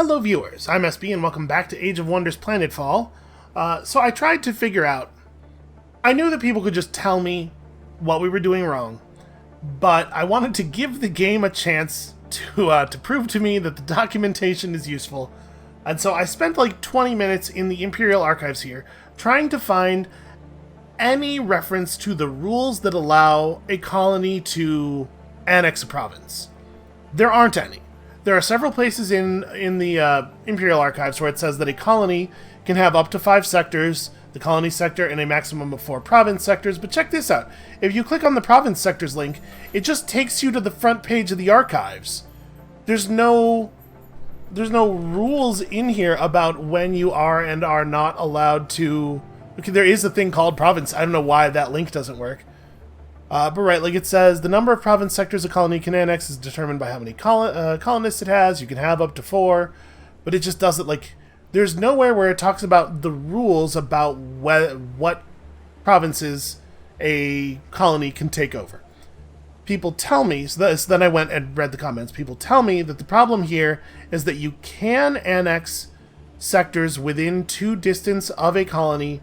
Hello viewers, I'm SB and welcome back to Age of Wonders Planetfall. So I tried to figure out, I knew that people could just tell me what we were doing wrong, but I wanted to give the game a chance to prove to me that the documentation is useful. And so I spent like 20 minutes in the Imperial Archives here, trying to find any reference to the rules that allow a colony to annex a province. There aren't any. There are several places in the Imperial Archives where it says that a colony can have up to 5 sectors, the colony sector, and a maximum of 4 province sectors. But check this out. If you click on the province sectors link, it just takes you to the front page of the archives. There's no rules in here about when you are and are not allowed to... Okay, there is a thing called province. I don't know why that link doesn't work. But right, like it says, the number of province sectors a colony can annex is determined by how many colonists it has. You can have up to 4, but it just doesn't, like, there's nowhere where it talks about the rules about what provinces a colony can take over. People tell me, so then I went and read the comments, people tell me that the problem here is that you can annex sectors within 2 distance of a colony,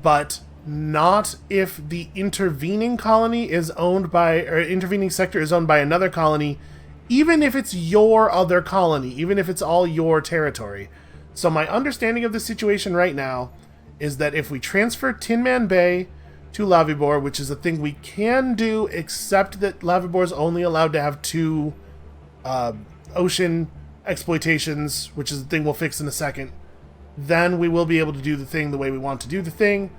but not if the intervening colony is owned by, or intervening sector is owned by another colony, even if it's your other colony, even if it's all your territory. So my understanding of the situation right now is that if we transfer Tin Man Bay to Lavibor, which is a thing we can do, except that Lavibor is only allowed to have 2 ocean exploitations, which is the thing we'll fix in a second, then we will be able to do the thing the way we want to do the thing.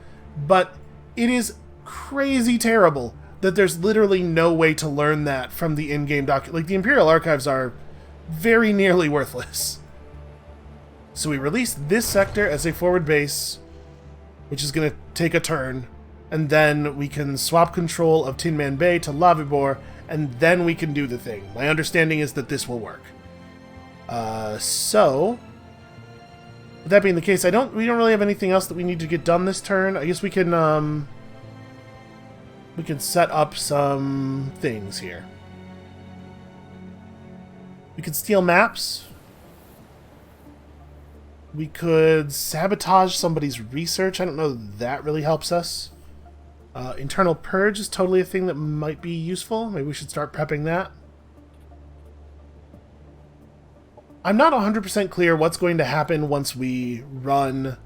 But it is crazy terrible that there's literally no way to learn that from the in-game document. Like, the Imperial Archives are very nearly worthless. So we released this sector as a forward base, which is going to take a turn, and then we can swap control of Tin Man Bay to Lavibor, and then we can do the thing. My understanding is that this will work. So... with that being the case, we don't really have anything else that we need to get done this turn. I guess we can set up some things here. We could steal maps. We could sabotage somebody's research. I don't know if that really helps us. Internal purge is totally a thing that might be useful. Maybe we should start prepping that. I'm not 100% clear what's going to happen once we run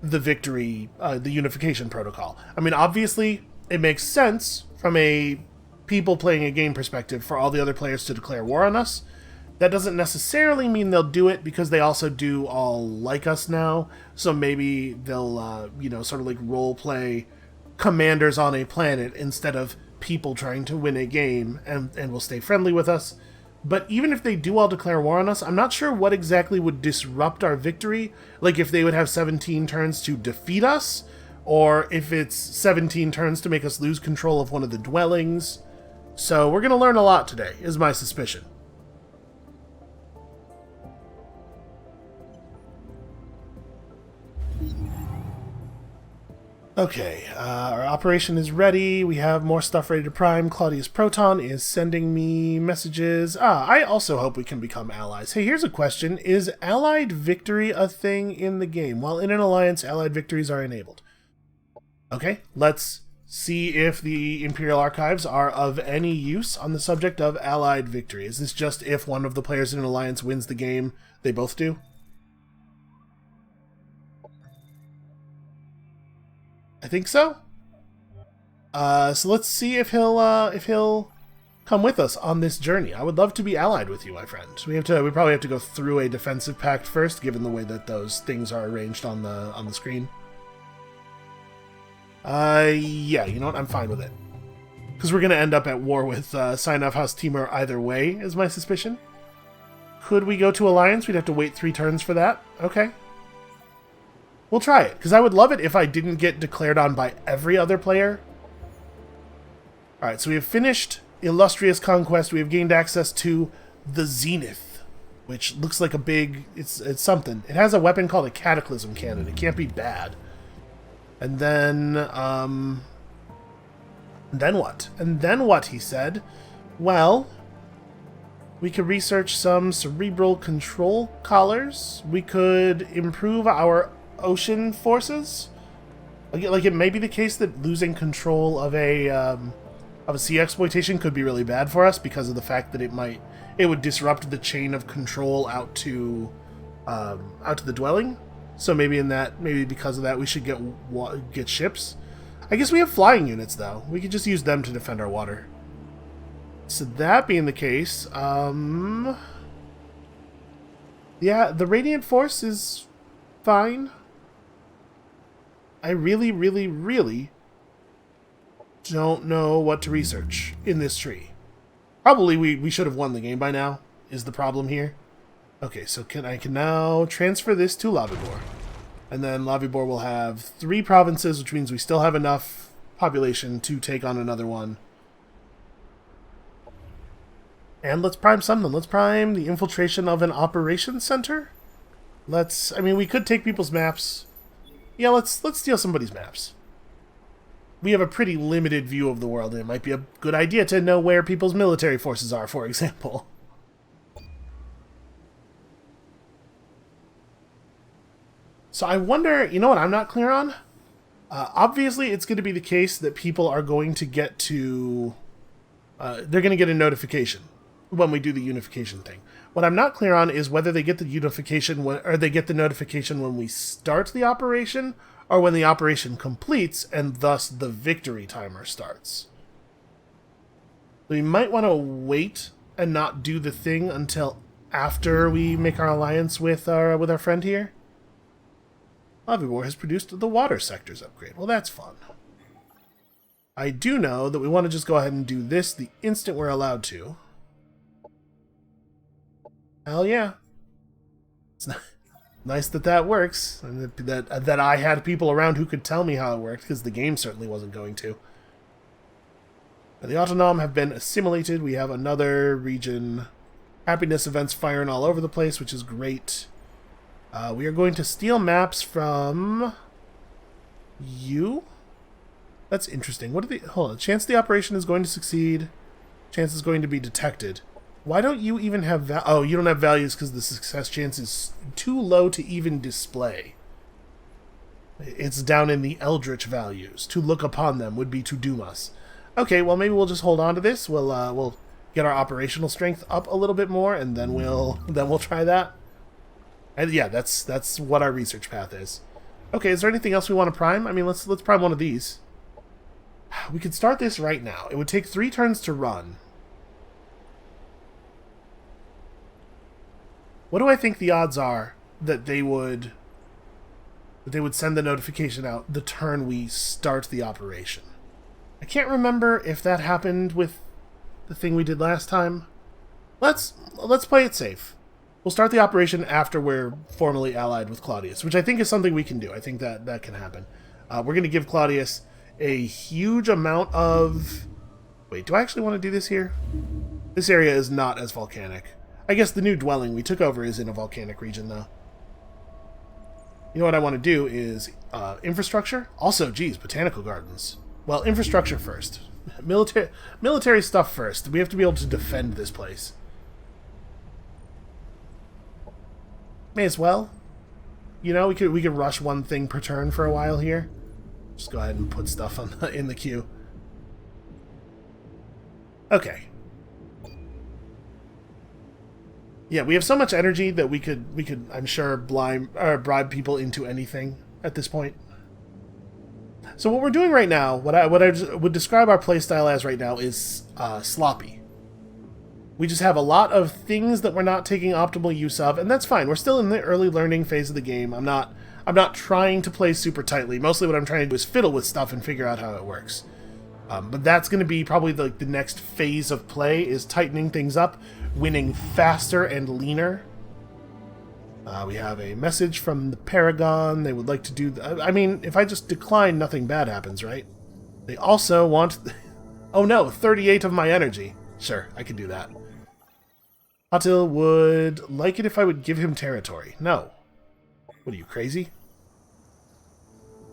the victory, the unification protocol. I mean, obviously, it makes sense from a people playing a game perspective for all the other players to declare war on us. That doesn't necessarily mean they'll do it, because they also do all like us now. So maybe they'll, sort of like role-play commanders on a planet instead of people trying to win a game, and will stay friendly with us. But even if they do all declare war on us, I'm not sure what exactly would disrupt our victory. Like, if they would have 17 turns to defeat us, or if it's 17 turns to make us lose control of one of the dwellings. So we're going to learn a lot today, is my suspicion. Okay, our operation is ready. We have more stuff ready to prime. Claudius Proton is sending me messages. I also hope we can become allies. Hey, here's a question. Is allied victory a thing in the game? While in an alliance, allied victories are enabled. Okay, let's see if the Imperial Archives are of any use on the subject of allied victory. Is this just if one of the players in an alliance wins the game, they both do? I think so. So let's see if he'll come with us on this journey. I would love to be allied with you, my friend. We probably have to go through a defensive pact first, given the way that those things are arranged on the screen. Yeah, you know what? I'm fine with it, because we're gonna end up at war with Sign-Off House Timur either way, is my suspicion. Could we go to alliance? We'd have to wait 3 turns for that. Okay. We'll try it, because I would love it if I didn't get declared on by every other player. Alright, so we have finished Illustrious Conquest. We have gained access to the Zenith, which looks like a big... It's something. It has a weapon called a Cataclysm Cannon. It can't be bad. And then... then what? And then what, he said? Well... We could research some cerebral control collars. We could improve our ocean forces. Like, it may be the case that losing control of a sea exploitation could be really bad for us because of the fact that it would disrupt the chain of control out to the dwelling. So maybe because of that, we should get ships. I guess we have flying units though. We could just use them to defend our water. So that being the case, yeah, the Radiant Force is fine. I really, really, really don't know what to research in this tree. Probably we should have won the game by now, is the problem here. Okay, so I can now transfer this to Lavibor. And then Lavibor will have 3 provinces, which means we still have enough population to take on another one. And let's prime something. Let's prime the infiltration of an operations center. I mean, we could take people's maps. Yeah, let's steal somebody's maps. We have a pretty limited view of the world, and it might be a good idea to know where people's military forces are, for example. So I wonder, you know what I'm not clear on? Obviously, it's going to be the case that people are going to get to... they're going to get a notification when we do the unification thing. What I'm not clear on is whether they get the unification or they get the notification when we start the operation, or when the operation completes, and thus the victory timer starts. We might want to wait and not do the thing until after we make our alliance with our friend here. Lavibor has produced the water sectors upgrade. Well, that's fun. I do know that we want to just go ahead and do this the instant we're allowed to. Hell yeah. It's nice that works, and that I had people around who could tell me how it worked, because the game certainly wasn't going to. The Autonom have been assimilated. We have another region. Happiness events firing all over the place, which is great. We are going to steal maps from you. That's interesting. What are the... Hold on. Chance the operation is going to succeed. Chance is going to be detected. Why don't you even have... Oh, you don't have values because the success chance is too low to even display. It's down in the Eldritch values. To look upon them would be to doom us. Okay, well, maybe we'll just hold on to this. We'll get our operational strength up a little bit more, and then we'll try that. And yeah, that's what our research path is. Okay, is there anything else we want to prime? I mean, let's prime one of these. We could start this right now. It would take 3 turns to run. What do I think the odds are that they would send the notification out the turn we start the operation? I can't remember if that happened with the thing we did last time. Let's play it safe. We'll start the operation after we're formally allied with Claudius, which I think is something we can do. I think that can happen. We're going to give Claudius a huge amount of... Wait, do I actually want to do this here? This area is not as volcanic. I guess the new dwelling we took over is in a volcanic region, though. You know what I want to do is infrastructure. Also, geez, botanical gardens. Well, infrastructure first. Military stuff first. We have to be able to defend this place. May as well. You know, we could rush one thing per turn for a while here. Just go ahead and put stuff in the queue. Okay. Yeah, we have so much energy that we could I'm sure bribe people into anything at this point. So what we're doing right now, what I would describe our playstyle as right now is sloppy. We just have a lot of things that we're not taking optimal use of, and that's fine. We're still in the early learning phase of the game. I'm not trying to play super tightly. Mostly what I'm trying to do is fiddle with stuff and figure out how it works. But that's going to be probably the next phase of play, is tightening things up, winning faster and leaner. We have a message from the Paragon. They would like to do... I mean, if I just decline, nothing bad happens, right? They also want... Oh no, 38 of my energy. Sure, I can do that. Atil would like it if I would give him territory. No. What are you, crazy?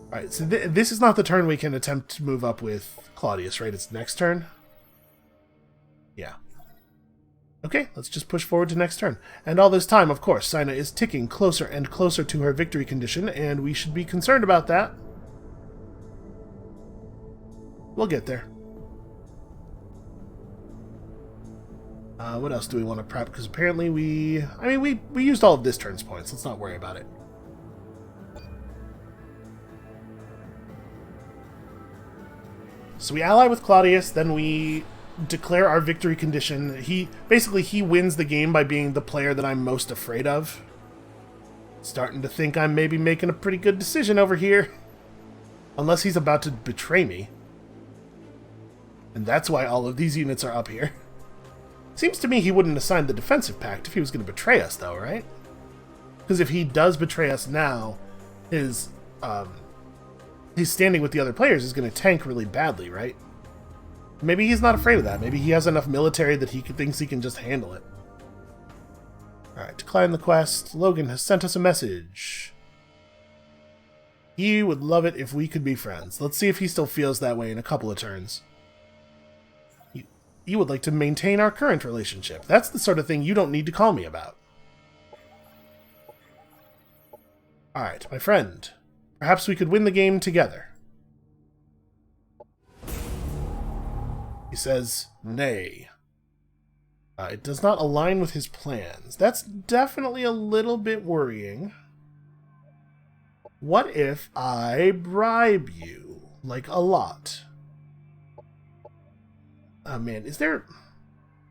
Alright, so this is not the turn we can attempt to move up with Claudius, right? It's next turn? Yeah. Okay, let's just push forward to next turn. And all this time, of course, Sina is ticking closer and closer to her victory condition, and we should be concerned about that. We'll get there. What else do we want to prep? Because apparently we used all of this turn's points. Let's not worry about it. So we ally with Claudius, then we declare our victory condition. He wins the game by being the player that I'm most afraid of. Starting to think I'm maybe making a pretty good decision over here. Unless he's about to betray me. And that's why all of these units are up here. Seems to me he wouldn't assign the defensive pact if he was going to betray us, though, right? Because if he does betray us now, his standing with the other players is going to tank really badly, right? Maybe he's not afraid of that. Maybe he has enough military that he thinks he can just handle it. Alright, decline the quest. Logan has sent us a message. He would love it if we could be friends. Let's see if he still feels that way in a couple of turns. You would like to maintain our current relationship. That's the sort of thing you don't need to call me about. Alright, my friend. Perhaps we could win the game together. He says, nay. It does not align with his plans. That's definitely a little bit worrying. What if I bribe you? Like, a lot. Oh man, is there...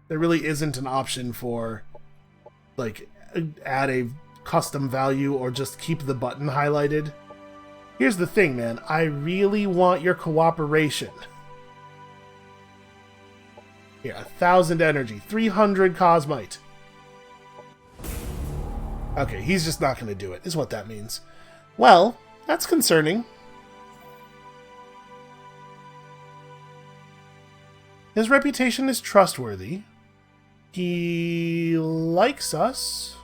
There really isn't an option for, like, add a custom value or just keep the button highlighted? Here's the thing, man. I really want your cooperation. Here, 1,000 energy, 300 cosmite. Okay, he's just not going to do it, is what that means. Well, that's concerning. His reputation is trustworthy. He likes us.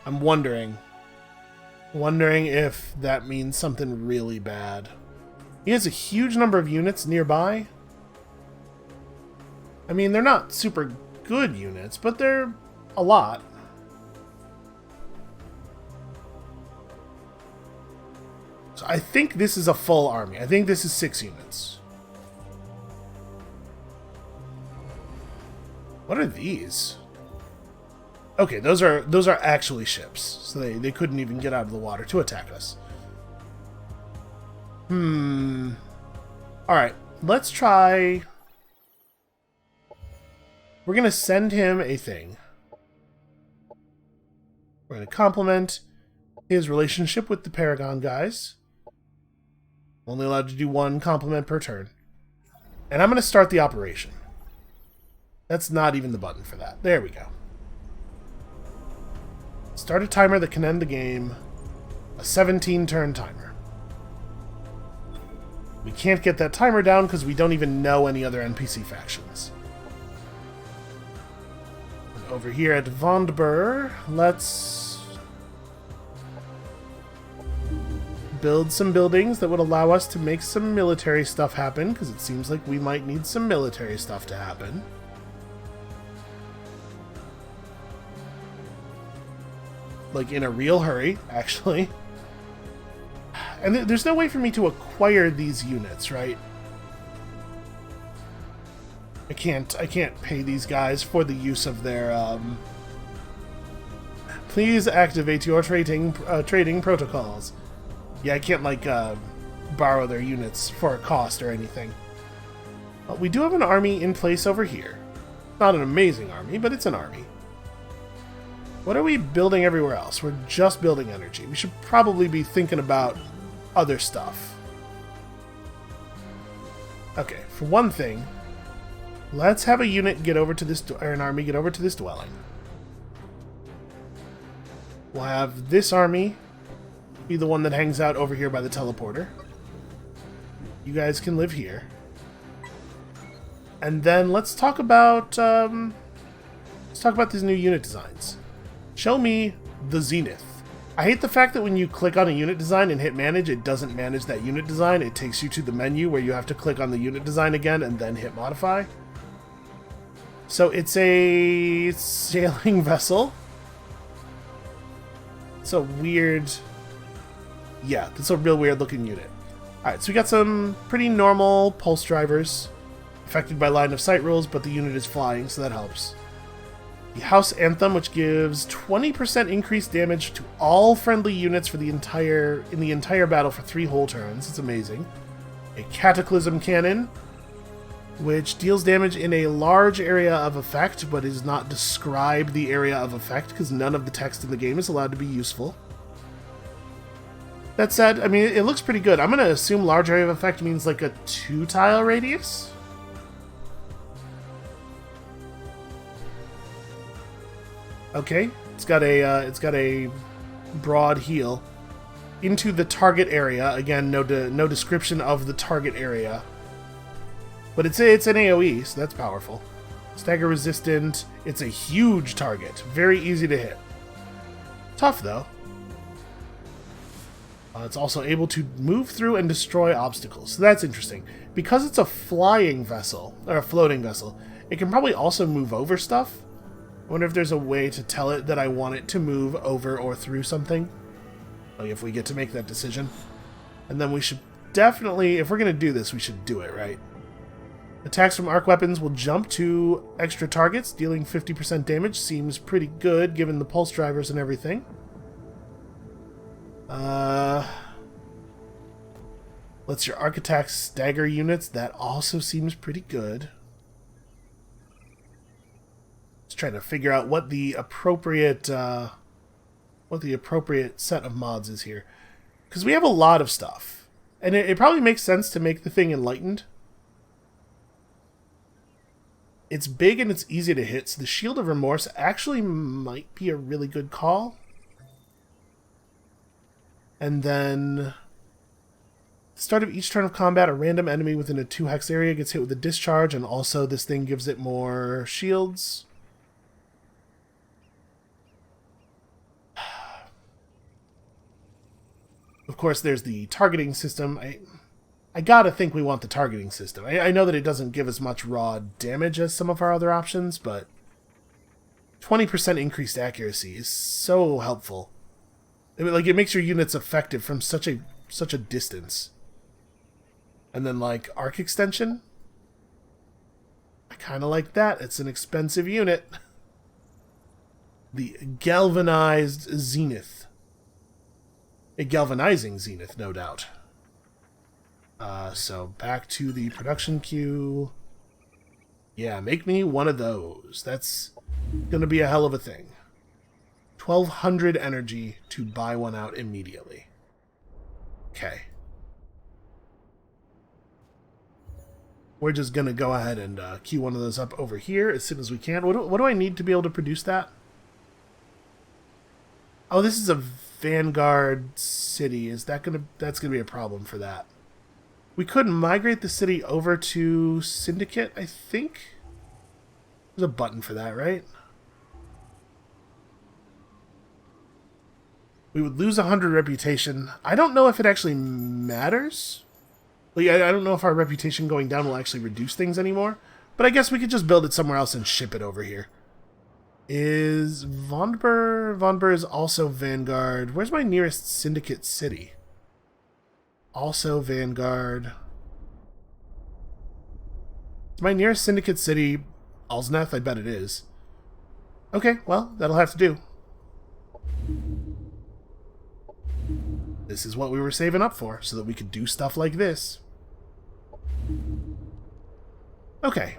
I'm wondering if that means something really bad. He has a huge number of units nearby. I mean, they're not super good units, but they're a lot. So I think this is a full army. I think this is 6 units. What are these? Okay, those are actually ships. So they couldn't even get out of the water to attack us. Alright, let's try... We're going to send him a thing. We're going to compliment his relationship with the Paragon guys. Only allowed to do 1 compliment per turn. And I'm going to start the operation. That's not even the button for that. There we go. Start a timer that can end the game. A 17-turn timer. We can't get that timer down because we don't even know any other NPC factions. And over here at Vondbur, let's build some buildings that would allow us to make some military stuff happen, because it seems like we might need some military stuff to happen. Like, in a real hurry, actually. And there's no way for me to acquire these units, right? I can't pay these guys for the use of their, Please activate your trading protocols. Yeah, I can't, like, borrow their units for a cost or anything. But we do have an army in place over here. Not an amazing army, but it's an army. What are we building everywhere else? We're just building energy. We should probably be thinking about other stuff. Okay, for one thing, let's have a unit get over to this, or an army get over to this dwelling. We'll have this army be the one that hangs out over here by the teleporter. You guys can live here. And then let's talk about these new unit designs. Show me the Zenith. I hate the fact that when you click on a unit design and hit manage, it doesn't manage that unit design. It takes you to the menu where you have to click on the unit design again and then hit modify. So it's a sailing vessel. It's a weird... Yeah, that's a real weird looking unit. Alright, so we got some pretty normal pulse drivers affected by line of sight rules, but the unit is flying, so that helps. The House Anthem, which gives 20% increased damage to all friendly units in the entire battle for 3 whole turns. It's amazing. A Cataclysm Cannon, which deals damage in a large area of effect, but does not describe the area of effect, because none of the text in the game is allowed to be useful. That said, I mean, it looks pretty good. I'm going to assume large area of effect means like a 2-tile radius? Okay, it's got a broad heal into the target area. Again, no description of the target area. But it's an AoE, so that's powerful. Stagger resistant. It's a huge target. Very easy to hit. Tough, though. It's also able to move through and destroy obstacles. So that's interesting. Because it's a flying vessel, or a floating vessel, it can probably also move over stuff. I wonder if there's a way to tell it that I want it to move over or through something. Like if we get to make that decision. And then we should definitely, if we're going to do this, we should do it, right? Attacks from arc weapons will jump to extra targets, dealing 50% damage. Seems pretty good, given the pulse drivers and everything. Lets your arc attacks stagger units. That also seems pretty good. Just trying to figure out what the appropriate set of mods is here, because we have a lot of stuff, and it probably makes sense to make the thing enlightened. It's big and it's easy to hit, so the Shield of Remorse actually might be a really good call. And then, at the start of each turn of combat, a random enemy within a 2-hex area gets hit with a discharge, and also this thing gives it more shields. Of course, there's the targeting system. I gotta think we want the targeting system. I know that it doesn't give as much raw damage as some of our other options, but 20% increased accuracy is so helpful. I mean, like, it makes your units effective from such a distance. And then, like, arc extension. I kind of like that. It's an expensive unit. The galvanized zenith. A galvanizing zenith, no doubt. So back to the production queue. Yeah, make me one of those. That's gonna be a hell of a thing. 1,200 energy to buy one out immediately. Okay. We're just gonna go ahead and queue one of those up over here as soon as we can. What do I need to be able to produce that? Oh, this is a Vanguard city. That's gonna be a problem for that. We could migrate the city over to Syndicate, I think. There's a button for that, right? We would lose 100 reputation. I don't know if it actually matters. Like, I don't know if our reputation going down will actually reduce things anymore. But I guess we could just build it somewhere else and ship it over here. Is Vonbur? Vonbur is also Vanguard. Where's my nearest Syndicate city? Also Vanguard. Is my nearest Syndicate city Alsneth? I bet it is. Okay, well, that'll have to do. This is what we were saving up for, so that we could do stuff like this. Okay.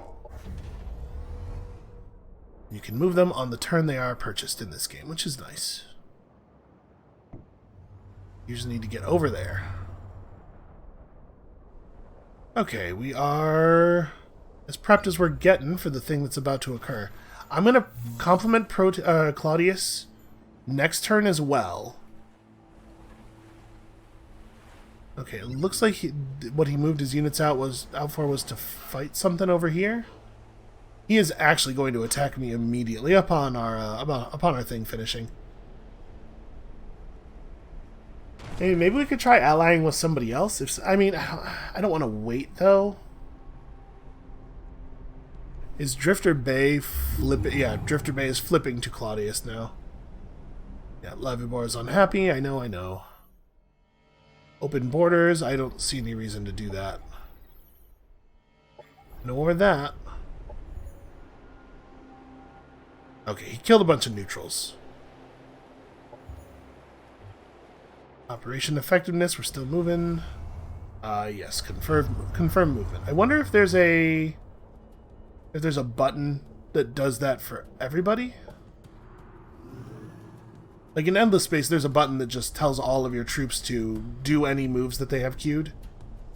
You can move them on the turn they are purchased in this game, which is nice. You just need to get over there. Okay, we are as prepped as we're getting for the thing that's about to occur. I'm going to compliment Claudius next turn as well. Okay, it looks like what he moved his units out for was to fight something over here. He is actually going to attack me immediately upon our thing finishing. Hey, maybe we could try allying with somebody else. If I mean, I don't want to wait though. Is Drifter Bay flipping? Yeah, Drifter Bay is flipping to Claudius now. Yeah, Lavibor is unhappy. I know. Open borders. I don't see any reason to do that. Nor that. Okay, he killed a bunch of neutrals. Operation effectiveness. We're still moving. Yes, confirm movement. I wonder if there's a button that does that for everybody. Like in Endless Space, there's a button that just tells all of your troops to do any moves that they have queued.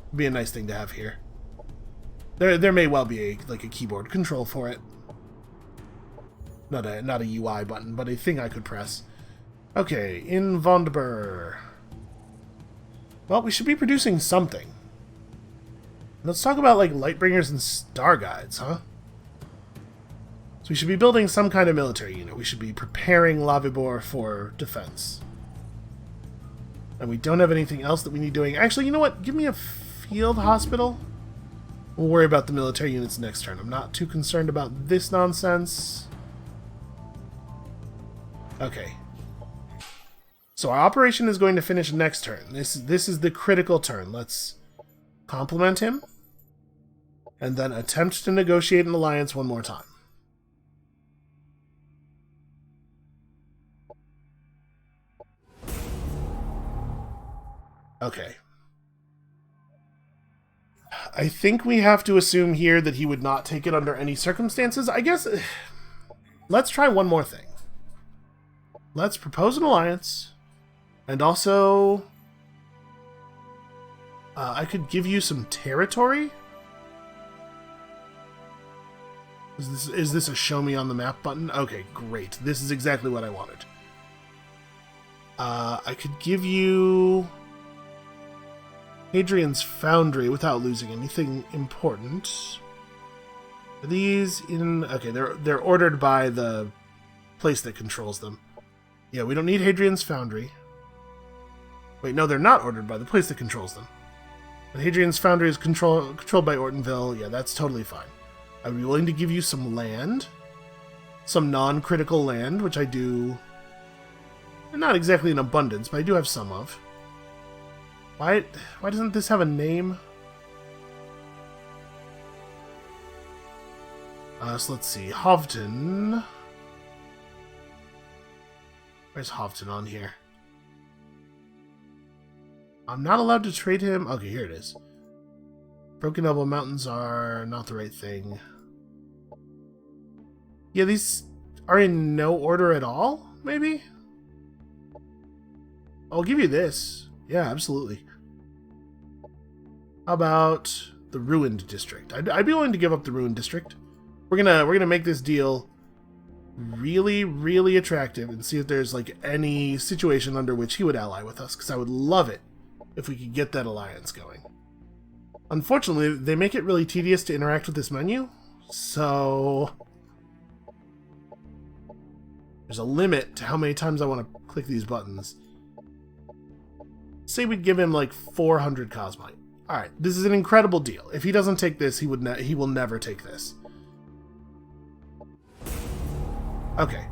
It'd be a nice thing to have here. There may well be a keyboard control for it. Not a UI button, but a thing I could press. Okay, in Vondeber. Well, we should be producing something. Let's talk about like Lightbringers and Star Guides, huh? So we should be building some kind of military unit. We should be preparing Lavibor for defense. And we don't have anything else that we need doing. Actually, you know what? Give me a field hospital. We'll worry about the military units next turn. I'm not too concerned about this nonsense. Okay. So our operation is going to finish next turn. This is the critical turn. Let's compliment him. And then attempt to negotiate an alliance one more time. Okay. I think we have to assume here that he would not take it under any circumstances. I guess... Let's try one more thing. Let's propose an alliance. And also... I could give you some territory? Is this a show me on the map button? Okay, great. This is exactly what I wanted. I could give you... Hadrian's Foundry without losing anything important. Are these in... Okay, they're ordered by the place that controls them. Yeah, we don't need Hadrian's Foundry. Wait, no, they're not ordered by the place that controls them. But Hadrian's Foundry is controlled by Ortonville. Yeah, that's totally fine. I would be willing to give you some land. Some non-critical land, which I do... Not exactly in abundance, but I do have some of. Why doesn't this have a name? So let's see. Hovton. Where's Hovton on here? I'm not allowed to trade him. Okay, here it is. Broken Elbow Mountains are not the right thing. Yeah, these are in no order at all, maybe? I'll give you this. Yeah, absolutely. How about the Ruined District? I'd be willing to give up the Ruined District. We're gonna make this deal really, really attractive and see if there's like any situation under which he would ally with us, because I would love it if we could get that alliance going. Unfortunately, they make it really tedious to interact with this menu, so there's a limit to how many times I want to click these buttons. Say we'd give him like 400 Cosmite. Alright, this is an incredible deal. If he doesn't take this, he will never take this. Okay.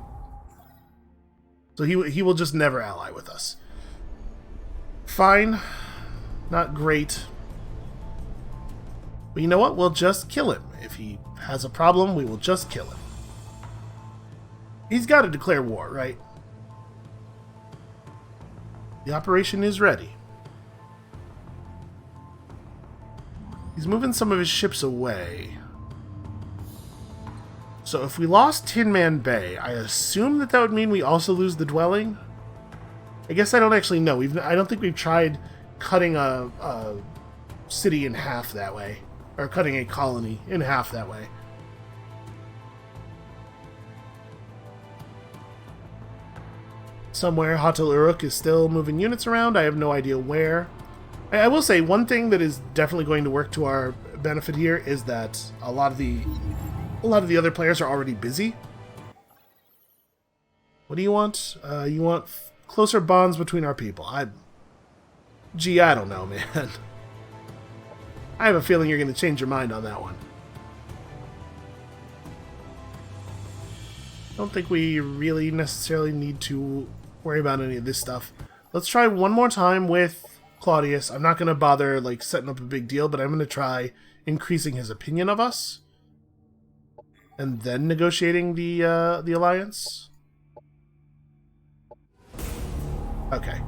So he will just never ally with us. Fine. Not great. But you know what? We'll just kill him. If he has a problem, we will just kill him. He's got to declare war, right? The operation is ready. He's moving some of his ships away. So if we lost Tin Man Bay, I assume that would mean we also lose the dwelling? I guess I don't actually know. I don't think we've tried cutting a city in half that way. Or cutting a colony in half that way. Somewhere, Hatil Uruk is still moving units around. I have no idea where. I will say, one thing that is definitely going to work to our benefit here is that a lot of the other players are already busy. What do you want? You want closer bonds between our people. Gee, I don't know, man. I have a feeling you're going to change your mind on that one. I don't think we really necessarily need to worry about any of this stuff. Let's try one more time with Claudius. I'm not going to bother like setting up a big deal, but I'm going to try increasing his opinion of us. And then negotiating the alliance. Okay.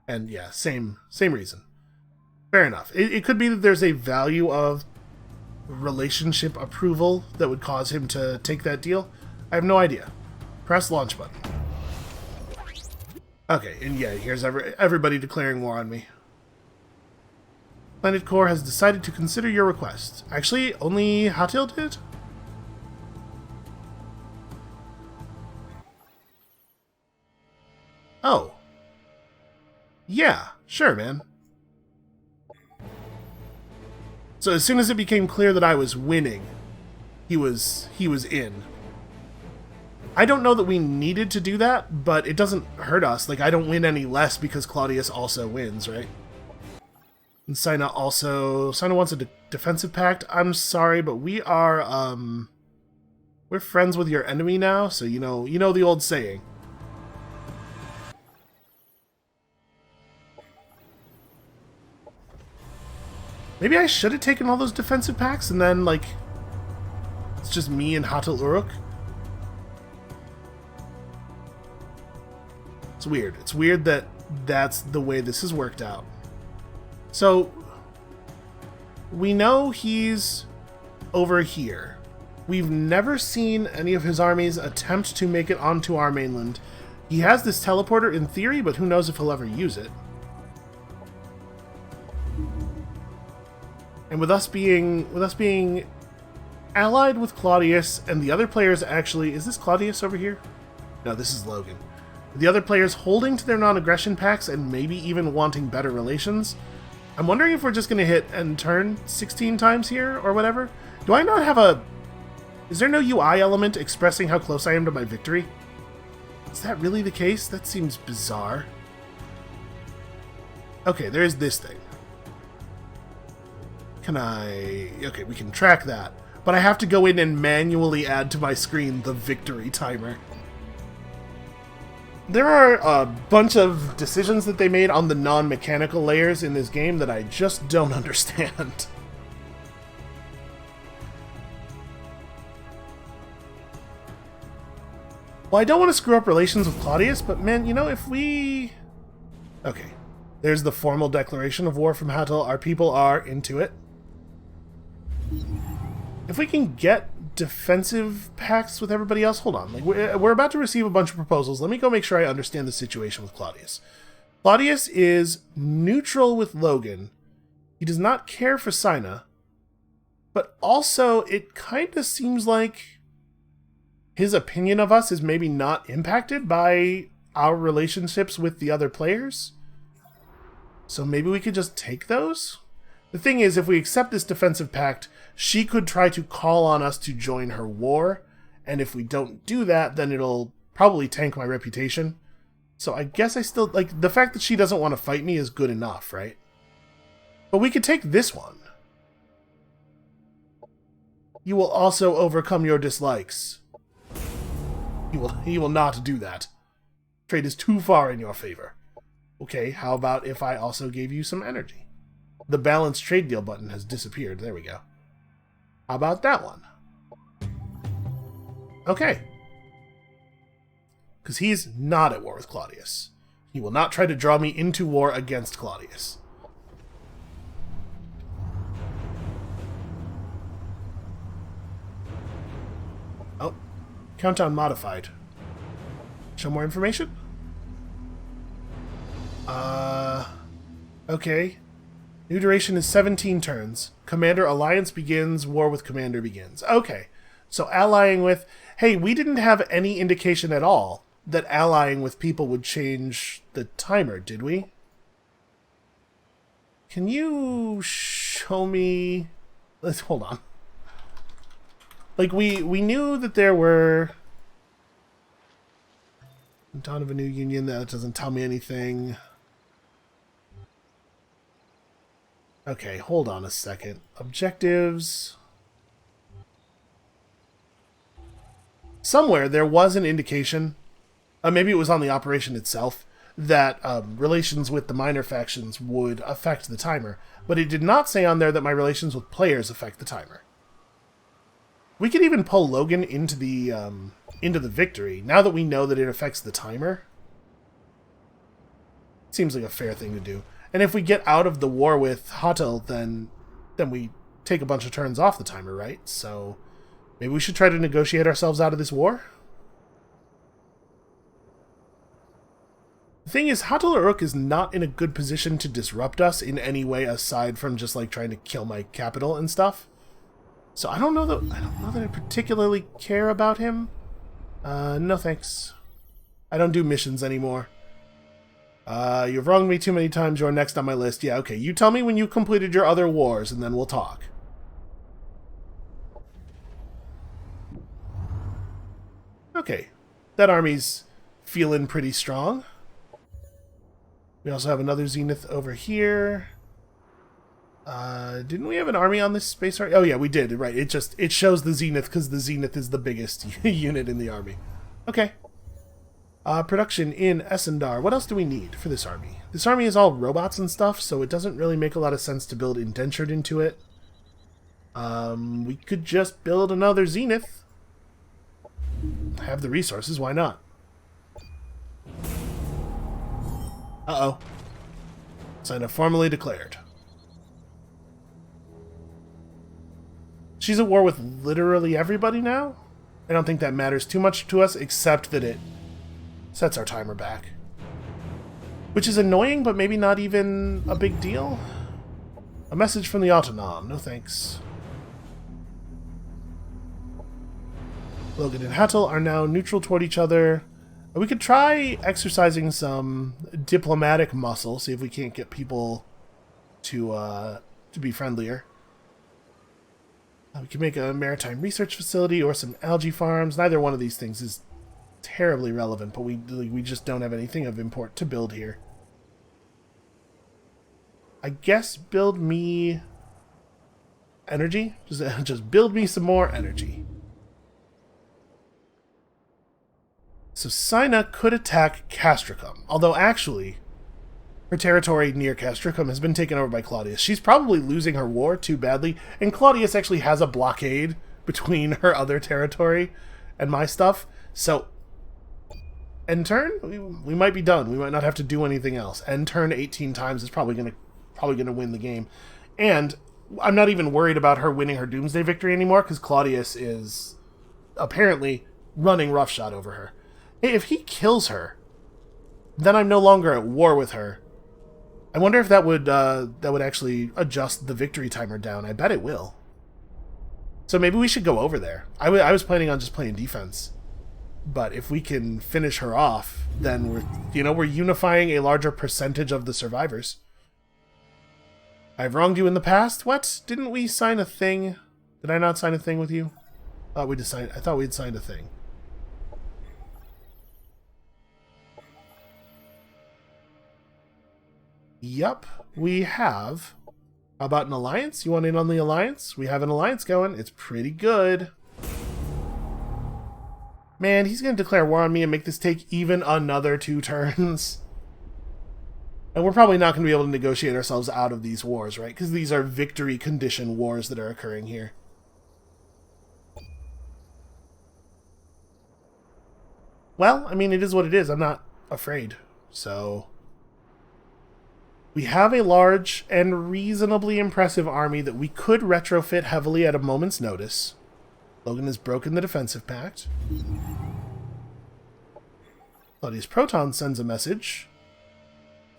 And yeah, same reason. Fair enough. It could be that there's a value of relationship approval that would cause him to take that deal. I have no idea. Press launch button. Okay, and yeah, here's everybody declaring war on me. Planet Core has decided to consider your request. Actually, only Hatil did? Oh. Yeah, sure, man. So as soon as it became clear that I was winning, he was in. I don't know that we needed to do that, but it doesn't hurt us. Like, I don't win any less because Claudius also wins, right? And Sina wants a defensive pact. I'm sorry, but we are, we're friends with your enemy now, so you know the old saying. Maybe I should have taken all those defensive packs and then, like, it's just me and Hatil Uruk. It's weird. It's weird that that's the way this has worked out. So, we know he's over here. We've never seen any of his armies attempt to make it onto our mainland. He has this teleporter in theory, but who knows if he'll ever use it. And with us being allied with Claudius and the other players actually... Is this Claudius over here? No, this is Logan. The other players holding to their non-aggression pacts and maybe even wanting better relations. I'm wondering if we're just going to hit end turn 16 times here or whatever. Do I not have a... Is there no UI element expressing how close I am to my victory? Is that really the case? That seems bizarre. Okay, there's this thing. Can I... Okay, we can track that. But I have to go in and manually add to my screen the victory timer. There are a bunch of decisions that they made on the non-mechanical layers in this game that I just don't understand. Well, I don't want to screw up relations with Claudius, but man, you know, if we... Okay, there's the formal declaration of war from Hatil. Our people are into it. If we can get defensive pacts with everybody else, hold on. Like we're about to receive a bunch of proposals. Let me go make sure I understand the situation with Claudius. Claudius is neutral with Logan. He does not care for Sina, but also it kind of seems like his opinion of us is maybe not impacted by our relationships with the other players. So maybe we could just take those? The thing is, if we accept this defensive pact, she could try to call on us to join her war, and if we don't do that, then it'll probably tank my reputation. So I guess I still... Like, the fact that she doesn't want to fight me is good enough, right? But we could take this one. You will also overcome your dislikes. He will not do that. Trade is too far in your favor. Okay, how about if I also gave you some energy? The balanced trade deal button has disappeared. There we go. How about that one? Okay. Because he's not at war with Claudius. He will not try to draw me into war against Claudius. Oh. Countdown modified. Show more information? Okay. New duration is 17 turns. Commander alliance begins, war with commander begins. Okay. So allying with... Hey, we didn't have any indication at all that allying with people would change the timer, did we? Can you show me... Let's hold on. Like, we knew that there were... Dawn of a new union, that doesn't tell me anything. Okay, hold on a second. Objectives. Somewhere there was an indication, maybe it was on the operation itself, that relations with the minor factions would affect the timer, but it did not say on there that my relations with players affect the timer. We could even pull Logan into the victory, now that we know that it affects the timer. Seems like a fair thing to do. And if we get out of the war with Hotel, then we take a bunch of turns off the timer, right? So maybe we should try to negotiate ourselves out of this war? The thing is, Hotel Uruk is not in a good position to disrupt us in any way aside from just like trying to kill my capital and stuff. So I don't know that I particularly care about him. No thanks. I don't do missions anymore. You've wronged me too many times. You're next on my list. Yeah, okay. You tell me when you completed your other wars, and then we'll talk. Okay. That army's feeling pretty strong. We also have another Zenith over here. Didn't we have an army on this space? Oh, yeah, we did. Right. It shows the Zenith because the Zenith is the biggest unit in the army. Okay. Production in Essendar. What else do we need for this army? This army is all robots and stuff, so it doesn't really make a lot of sense to build indentured into it. We could just build another Zenith. Have the resources, why not? Uh-oh. Sign up formally declared. She's at war with literally everybody now? I don't think that matters too much to us, except that it sets our timer back. Which is annoying, but maybe not even a big deal. A message from the Autonom. No thanks. Logan and Hattel are now neutral toward each other. We could try exercising some diplomatic muscle, see if we can't get people to be friendlier. We can make a maritime research facility or some algae farms. Neither one of these things is terribly relevant, but we just don't have anything of import to build here. I guess build me energy. Just build me some more energy. So Sina could attack Castricum, although actually her territory near Castricum has been taken over by Claudius. She's probably losing her war too badly, and Claudius actually has a blockade between her other territory and my stuff. So end turn, we might be done. We might not have to do anything else. End turn 18 times is probably gonna win the game. And I'm not even worried about her winning her Doomsday victory anymore, because Claudius is apparently running roughshod over her. Hey, if he kills her, then I'm no longer at war with her. I wonder if that would actually adjust the victory timer down. I bet it will. So maybe we should go over there. I was planning on just playing defense. But if we can finish her off, then we're unifying a larger percentage of the survivors. I've wronged you in the past? What? Didn't we sign a thing? Did I not sign a thing with you? I thought we'd signed a thing. Yup, we have. How about an alliance? You want in on the alliance? We have an alliance going. It's pretty good. Man, he's going to declare war on me and make this take even another 2 turns. And we're probably not going to be able to negotiate ourselves out of these wars, right? Because these are victory condition wars that are occurring here. Well, I mean, it is what it is. I'm not afraid. So we have a large and reasonably impressive army that we could retrofit heavily at a moment's notice. Logan has broken the defensive pact. Claudius Proton sends a message.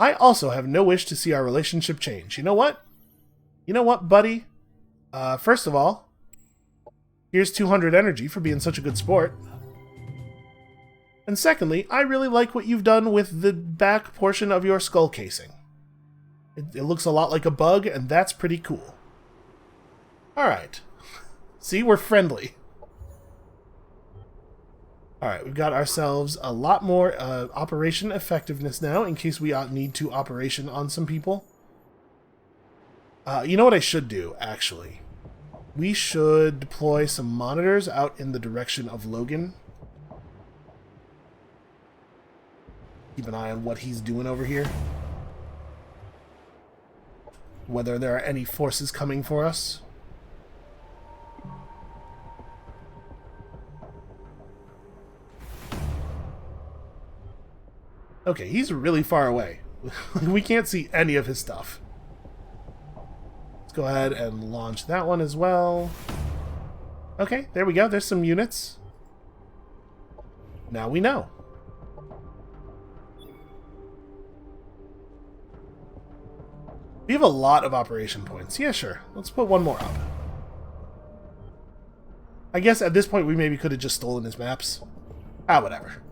I also have no wish to see our relationship change. You know what? You know what, buddy? First of all, here's 200 energy for being such a good sport. And secondly, I really like what you've done with the back portion of your skull casing. It looks a lot like a bug, and that's pretty cool. Alright. See, we're friendly. Alright, we've got ourselves a lot more operation effectiveness now, in case we need to operation on some people. You know what I should do, actually? We should deploy some monitors out in the direction of Logan. Keep an eye on what he's doing over here. Whether there are any forces coming for us. Okay, he's really far away. We can't see any of his stuff. Let's go ahead and launch that one as well. Okay, there we go. There's some units. Now we know. We have a lot of operation points. Yeah, sure. Let's put one more up. I guess at this point we maybe could have just stolen his maps. Ah, whatever.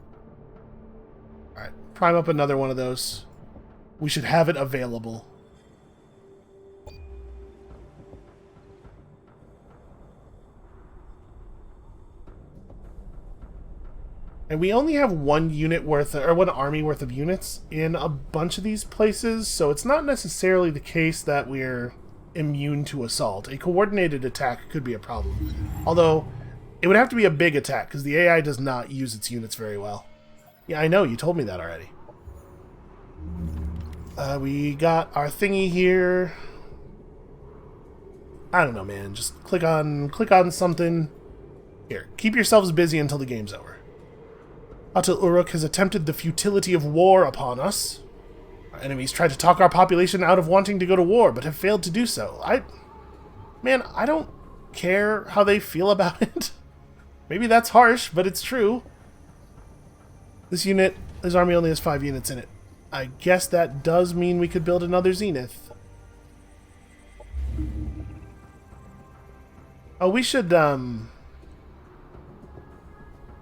Alright, prime up another one of those. We should have it available. And we only have one unit worth, or one army worth of units in a bunch of these places, so it's not necessarily the case that we're immune to assault. A coordinated attack could be a problem. Although, it would have to be a big attack, because the AI does not use its units very well. Yeah, I know, you told me that already. We got our thingy here. I don't know, man. Just click on something. Here, keep yourselves busy until the game's over. Atul Uruk has attempted the futility of war upon us. Our enemies tried to talk our population out of wanting to go to war, but have failed to do so. Man, I don't care how they feel about it. Maybe that's harsh, but it's true. This army only has 5 units in it. I guess that does mean we could build another Zenith. Oh, we should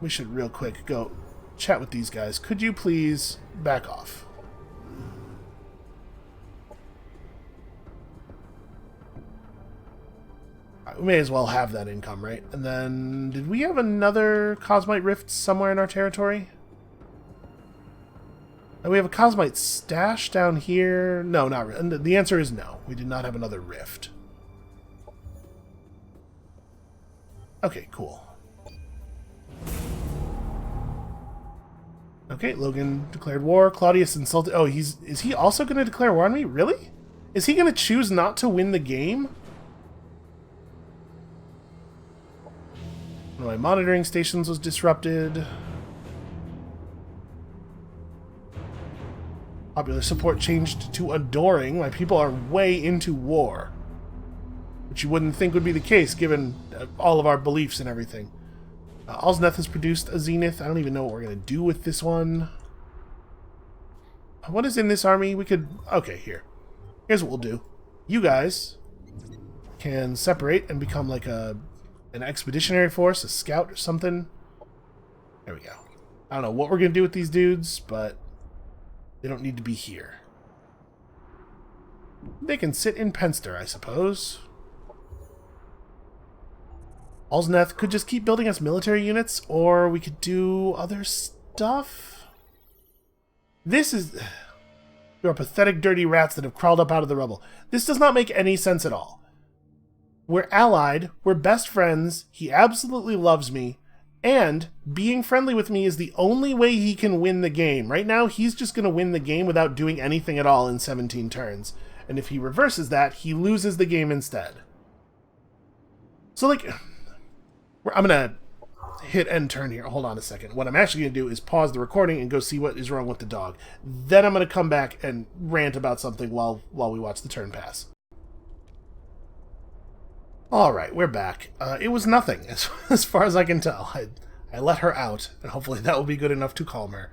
real quick go chat with these guys. Could you please back off? Right, we may as well have that income, right? And then, did we have another Cosmite Rift somewhere in our territory? And we have a Cosmite stash down here. No, not really. And the answer is no. We did not have another Rift. Okay, cool. Okay, Logan declared war. Claudius insulted... Oh, is he also going to declare war on me? Really? Is he going to choose not to win the game? One of my monitoring stations was disrupted. Popular support changed to adoring. My people are way into war. Which you wouldn't think would be the case, given all of our beliefs and everything. Alzneth has produced a Zenith. I don't even know what we're going to do with this one. What is in this army? We could... Okay, here. Here's what we'll do. You guys can separate and become like an expeditionary force, a scout or something. There we go. I don't know what we're going to do with these dudes, but they don't need to be here. They can sit in Penster, I suppose. Alzneth could just keep building us military units, or we could do other stuff. This is... You are pathetic, dirty rats that have crawled up out of the rubble. This does not make any sense at all. We're allied, we're best friends, he absolutely loves me, and being friendly with me is the only way he can win the game. Right now, he's just going to win the game without doing anything at all in 17 turns. And if he reverses that, he loses the game instead. So, like... I'm going to hit end turn here. Hold on a second. What I'm actually going to do is pause the recording and go see what is wrong with the dog. Then I'm going to come back and rant about something while we watch the turn pass. Alright, we're back. It was nothing, as far as I can tell. I let her out, and hopefully that will be good enough to calm her.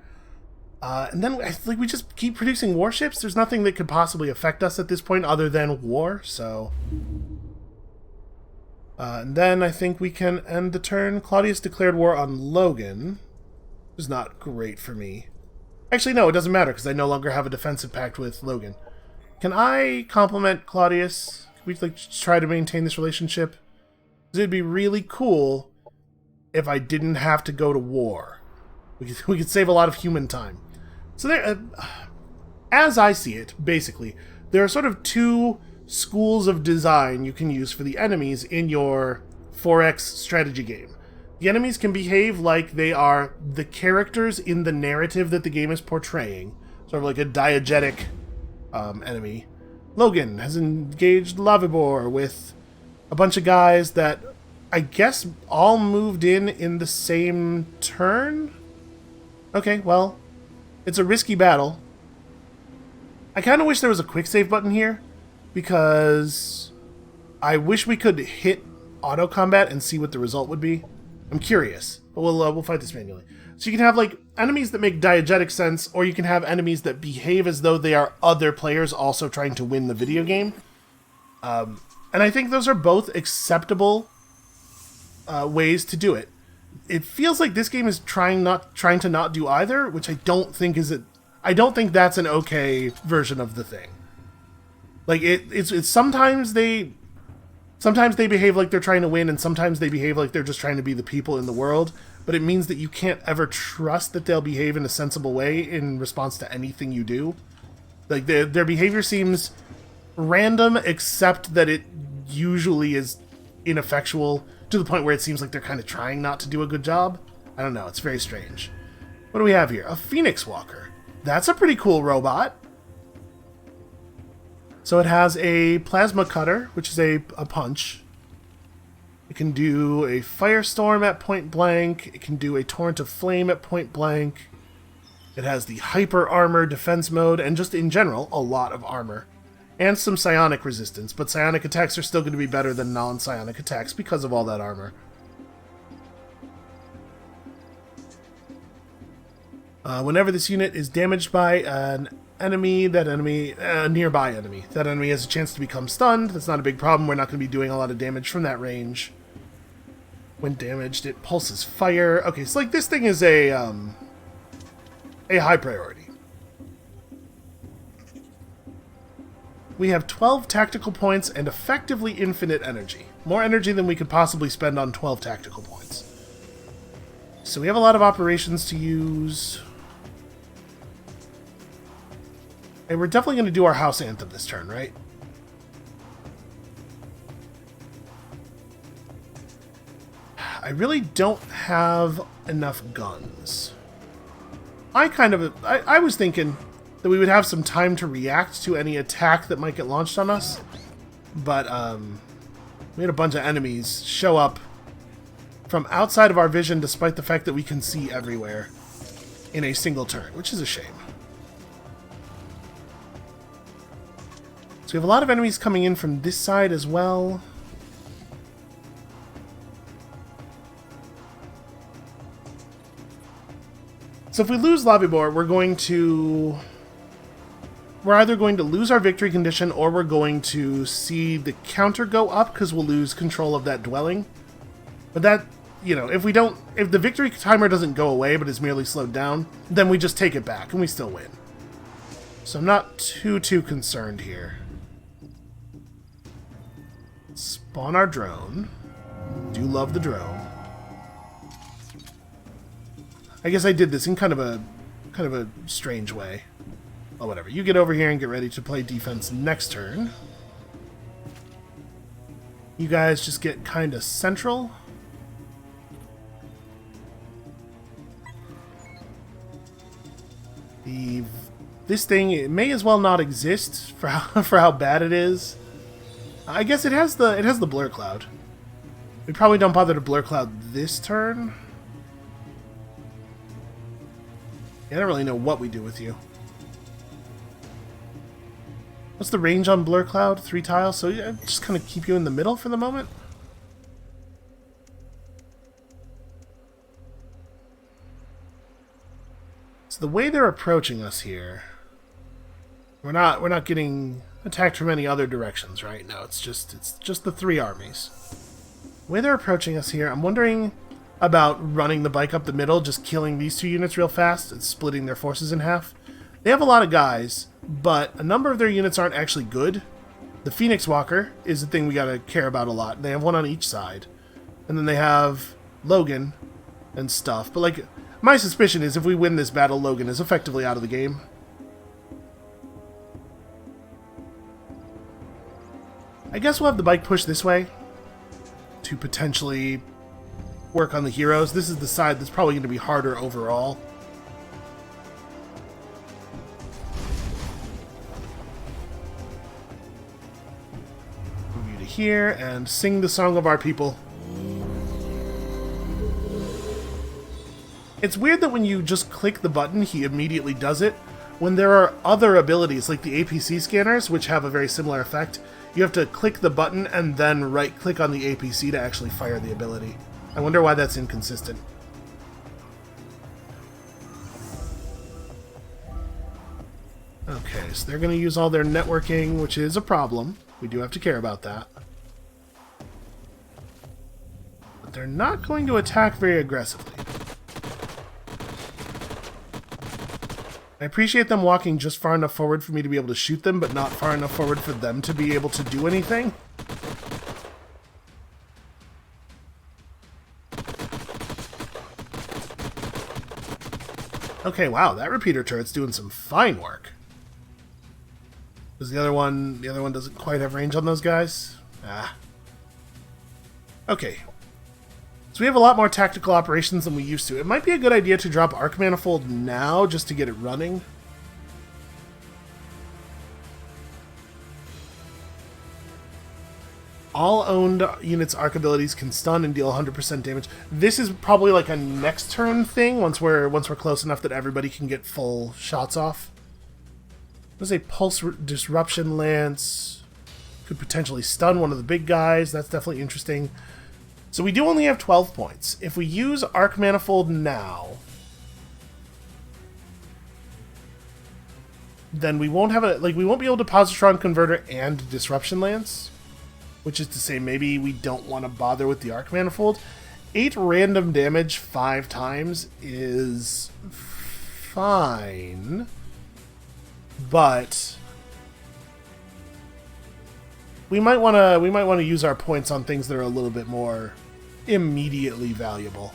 And then we just keep producing warships. There's nothing that could possibly affect us at this point other than war, so... and then I think we can end the turn. Claudius declared war on Logan. It was not great for me. Actually, no, it doesn't matter, because I no longer have a defensive pact with Logan. Can I compliment Claudius? Can we try to maintain this relationship? Because it'd be really cool if I didn't have to go to war. We could save a lot of human time. So there, as I see it, basically, there are sort of two schools of design you can use for the enemies in your 4X strategy game. The enemies can behave like they are the characters in the narrative that the game is portraying, sort of like a diegetic enemy. Logan has engaged Lavibor with a bunch of guys that I guess all moved in the same turn? Okay, well, it's a risky battle. I kind of wish there was a quick save button here, because I wish we could hit auto combat and see what the result would be. I'm curious, but we'll fight this manually. So you can have like enemies that make diegetic sense, or you can have enemies that behave as though they are other players also trying to win the video game. And I think those are both acceptable ways to do it. It feels like this game is trying to not do either, which I don't think is it. I don't think that's an okay version of the thing. Like it's sometimes they behave like they're trying to win, and sometimes they behave like they're just trying to be the people in the world. But it means that you can't ever trust that they'll behave in a sensible way in response to anything you do. Like their behavior seems random, except that it usually is ineffectual to the point where it seems like they're kind of trying not to do a good job. I don't know, it's very strange. What do we have here? A Phoenix Walker. That's a pretty cool robot. So it has a plasma cutter, which is a punch. It can do a firestorm at point blank. It can do a torrent of flame at point blank. It has the hyper armor defense mode, and just in general, a lot of armor. And some psionic resistance, but psionic attacks are still going to be better than non-psionic attacks because of all that armor. Whenever this unit is damaged by an enemy, a nearby enemy, that enemy has a chance to become stunned. That's not a big problem. We're not going to be doing a lot of damage from that range. When damaged, it pulses fire. Okay, so like this thing is a high priority. We have 12 tactical points and effectively infinite energy. More energy than we could possibly spend on 12 tactical points. So we have a lot of operations to use. And we're definitely going to do our house anthem this turn, right? I really don't have enough guns. I was thinking that we would have some time to react to any attack that might get launched on us. But we had a bunch of enemies show up from outside of our vision, despite the fact that we can see everywhere in a single turn, which is a shame. So we have a lot of enemies coming in from this side as well. So if we lose Lavibor, we're either going to lose our victory condition, or we're going to see the counter go up because we'll lose control of that dwelling. But that, you know, if the victory timer doesn't go away but is merely slowed down, then we just take it back and we still win. So I'm not too concerned here. Spawn our drone. Do love the drone. I guess I did this in kind of a strange way. Oh, whatever. You get over here and get ready to play defense next turn. You guys just get kind of central. This thing, it may as well not exist for how bad it is. I guess it has the blur cloud. We probably don't bother to blur cloud this turn. I don't really know what we do with you. What's the range on Blur Cloud? 3 tiles, so yeah, just kind of keep you in the middle for the moment. So the way they're approaching us here, we're not getting attacked from any other directions, right? No, it's just the 3 armies. The way they're approaching us here, I'm wondering about running the bike up the middle, just killing these 2 units real fast and splitting their forces in half. They have a lot of guys, but a number of their units aren't actually good. The Phoenix Walker is the thing we gotta care about a lot. They have 1 on each side. And then they have Logan and stuff. But like, my suspicion is if we win this battle, Logan is effectively out of the game. I guess we'll have the bike push this way to potentially work on the heroes. This is the side that's probably going to be harder overall. Move you to here and sing the song of our people. It's weird that when you just click the button, he immediately does it. When there are other abilities, like the APC scanners, which have a very similar effect, you have to click the button and then right-click on the APC to actually fire the ability. I wonder why that's inconsistent. Okay, so they're going to use all their networking, which is a problem. We do have to care about that. But they're not going to attack very aggressively. I appreciate them walking just far enough forward for me to be able to shoot them, but not far enough forward for them to be able to do anything. Okay, wow, that repeater turret's doing some fine work. Does the other one doesn't quite have range on those guys? Ah. Okay. So we have a lot more tactical operations than we used to. It might be a good idea to drop Arc Manifold now, just to get it running. All owned units' arc abilities can stun and deal 100% damage. This is probably like a next turn thing, once we're close enough that everybody can get full shots off. There's a Pulse Disruption Lance. Could potentially stun one of the big guys. That's definitely interesting. So we do only have 12 points. If we use Arc Manifold now, then we won't have we won't be able to Positron Converter and Disruption Lance, which is to say maybe we don't want to bother with the Arc Manifold. 8 random damage 5 times is fine, but we might want to use our points on things that are a little bit more immediately valuable.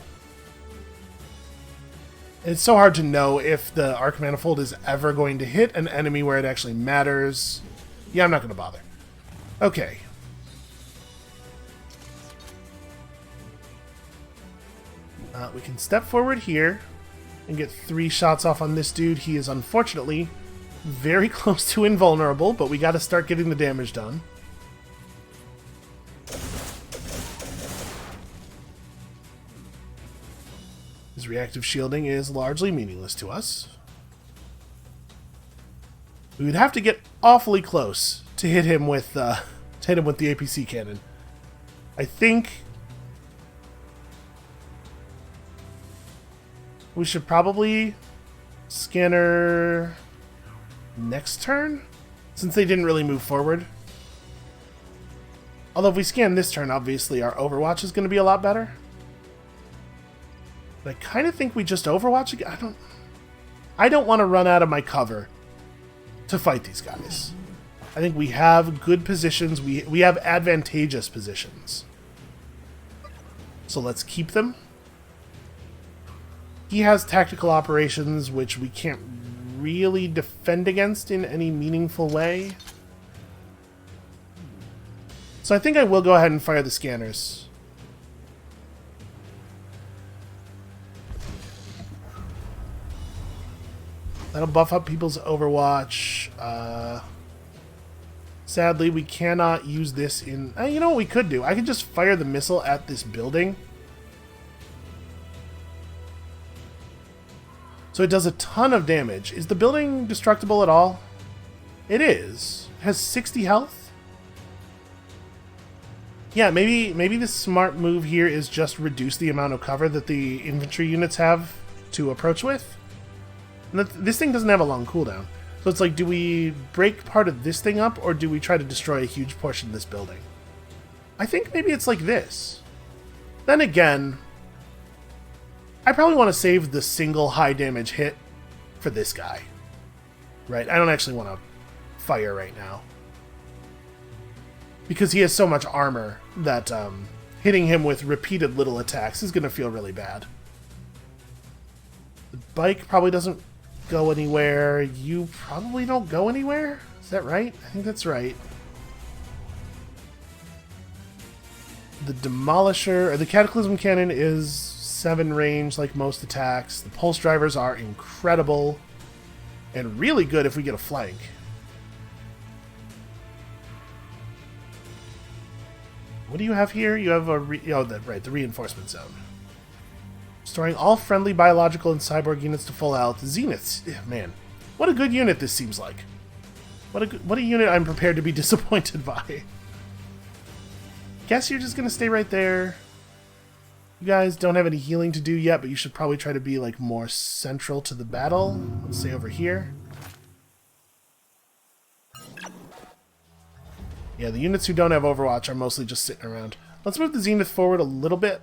It's so hard to know if the Arc Manifold is ever going to hit an enemy where it actually matters. Yeah, I'm not going to bother. Okay. We can step forward here and get 3 shots off on this dude. He is unfortunately very close to invulnerable, but we got to start getting the damage done. His reactive shielding is largely meaningless to us. We would have to get awfully close to hit him with the APC cannon. I think we should probably scanner next turn, since they didn't really move forward. Although if we scan this turn, obviously our Overwatch is going to be a lot better. But I kind of think we just Overwatch again. I don't want to run out of my cover to fight these guys. I think we have good positions. We have advantageous positions. So let's keep them. He has tactical operations, which we can't really defend against in any meaningful way. So I think I will go ahead and fire the scanners. That'll buff up people's Overwatch. Sadly, we cannot use this in... you know what we could do? I could just fire the missile at this building. So it does a ton of damage. Is the building destructible at all? It is. It has 60 health? Yeah, maybe the smart move here is just reduce the amount of cover that the infantry units have to approach with. And this thing doesn't have a long cooldown. So it's like, do we break part of this thing up, or do we try to destroy a huge portion of this building? I think maybe it's like this. Then again, I probably want to save the single high damage hit for this guy. Right? I don't actually want to fire right now. Because he has so much armor that hitting him with repeated little attacks is going to feel really bad. The bike probably doesn't go anywhere. You probably don't go anywhere? Is that right? I think that's right. The Demolisher, or the Cataclysm Cannon is 7 range like most attacks. The Pulse Drivers are incredible and really good if we get a flank. What do you have here? You have a the reinforcement zone. Restoring all friendly biological and cyborg units to full health. Zeniths, man, what a good unit this seems like. What a unit I'm prepared to be disappointed by. Guess you're just gonna stay right there. You guys don't have any healing to do yet, but you should probably try to be like more central to the battle. Let's stay over here. Yeah, the units who don't have Overwatch are mostly just sitting around. Let's move the Zenith forward a little bit.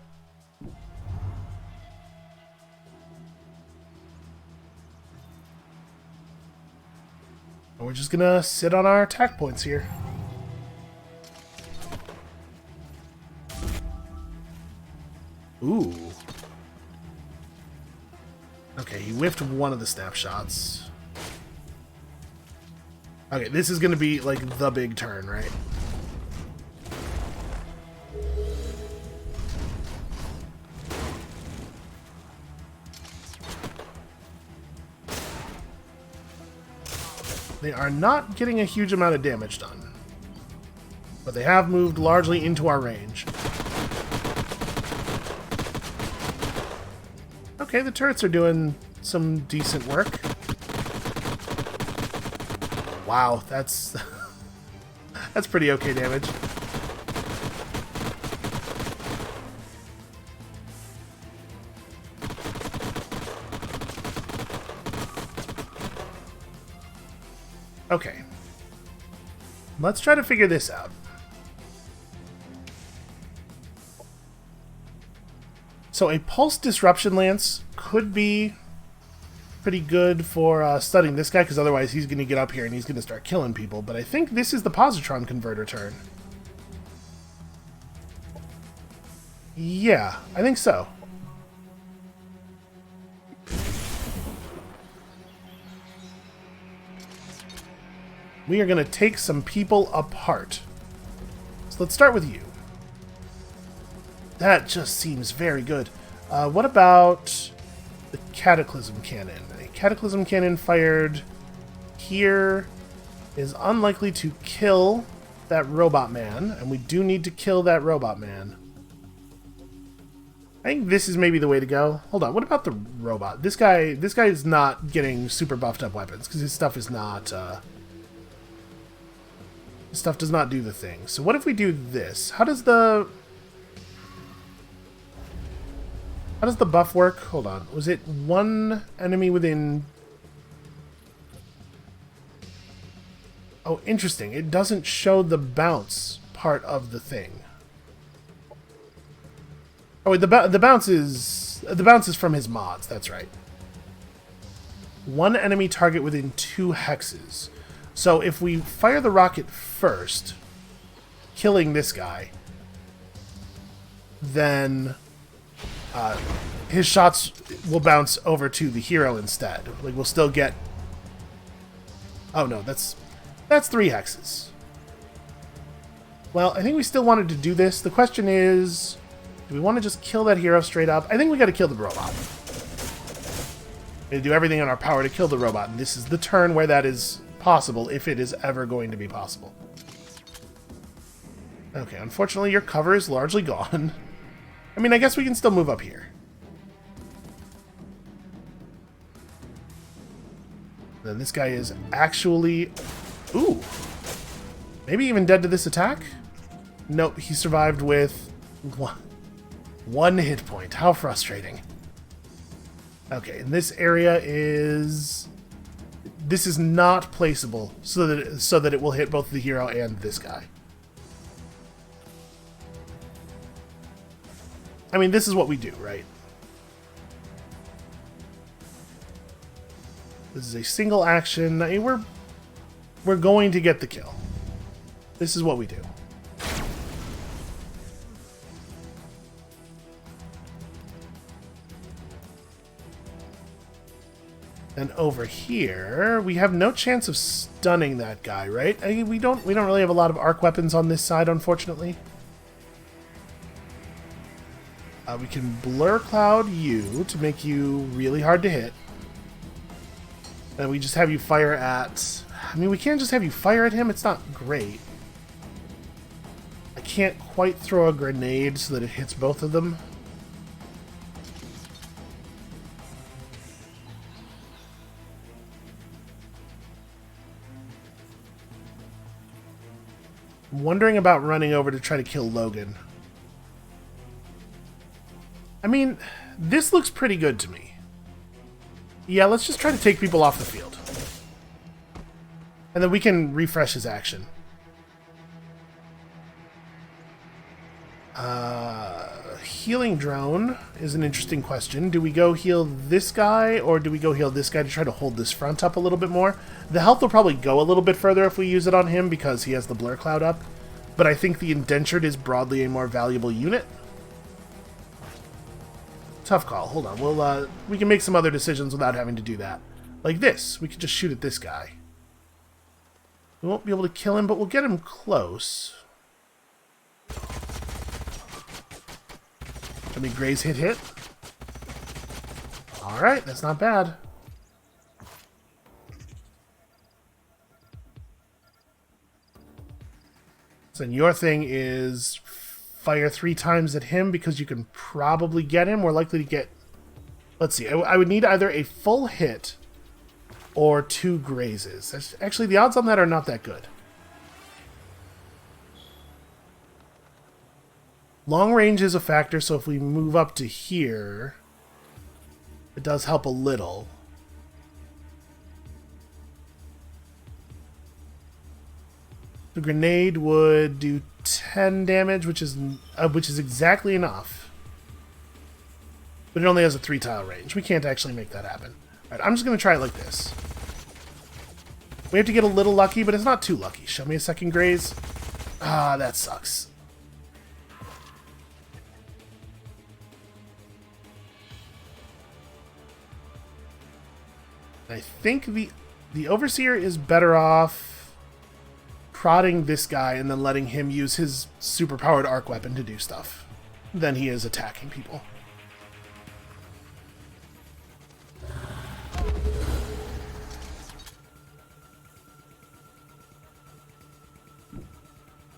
And we're just gonna sit on our attack points here. Ooh. Okay, he whiffed one of the snapshots. Okay, this is gonna be like the big turn, right? They are not getting a huge amount of damage done, but they have moved largely into our range. Okay, the turrets are doing some decent work. Wow, that's that's pretty okay damage. Okay. Let's try to figure this out. So a Pulse Disruption Lance could be pretty good for studying this guy, because otherwise he's going to get up here and he's going to start killing people. But I think this is the Positron Converter turn. Yeah, I think so. We are going to take some people apart. So let's start with you. That just seems very good. What about the Cataclysm Cannon? A Cataclysm Cannon fired here is unlikely to kill that robot man, and we do need to kill that robot man. I think this is maybe the way to go. Hold on, what about the robot? This guy is not getting super buffed up weapons, because his stuff is not... his stuff does not do the thing. So what if we do this? How does the buff work? Hold on. Was it one enemy within... Oh, interesting. It doesn't show the bounce part of the thing. Oh, wait, the bounce is from his mods. That's right. One enemy target within 2 hexes. So if we fire the rocket first, killing this guy, then his shots will bounce over to the hero instead. Like, we'll still get... Oh no, that's 3 hexes. Well, I think we still wanted to do this. The question is, do we want to just kill that hero straight up? I think we got to kill the robot. We do everything in our power to kill the robot, and this is the turn where that is possible, if it is ever going to be possible. Okay, unfortunately your cover is largely gone. I mean, I guess we can still move up here. Then this guy is actually... Ooh! Maybe even dead to this attack? Nope, he survived with one hit point. How frustrating. Okay, and this area is... This is not placeable so that it will hit both the hero and this guy. I mean, this is what we do, right? This is a single action. I mean, we're going to get the kill. This is what we do. And over here, we have no chance of stunning that guy, right? I mean, we don't really have a lot of arc weapons on this side, unfortunately. We can blur cloud you to make you really hard to hit. And we just have you fire at... I mean, we can't just have you fire at him. It's not great. I can't quite throw a grenade so that it hits both of them. I'm wondering about running over to try to kill Logan. I mean, this looks pretty good to me. Yeah, let's just try to take people off the field. And then we can refresh his action. Healing drone is an interesting question. Do we go heal this guy, or do we go heal this guy to try to hold this front up a little bit more? The health will probably go a little bit further if we use it on him because he has the blur cloud up. But I think the indentured is broadly a more valuable unit. Tough call. Hold on. We can make some other decisions without having to do that. Like this. We could just shoot at this guy. We won't be able to kill him, but we'll get him close. Let me graze hit. Alright, that's not bad. So your thing is fire 3 times at him because you can probably get him. We're likely to get... Let's see. I would need either a full hit or 2 grazes. Actually, the odds on that are not that good. Long range is a factor, so if we move up to here, it does help a little. The grenade would do 10 damage, which is exactly enough. But it only has a 3-tile range. We can't actually make that happen. Alright, I'm just going to try it like this. We have to get a little lucky, but it's not too lucky. Show me a second graze. Ah, that sucks. I think the Overseer is better off prodding this guy and then letting him use his superpowered arc weapon to do stuff than he is attacking people.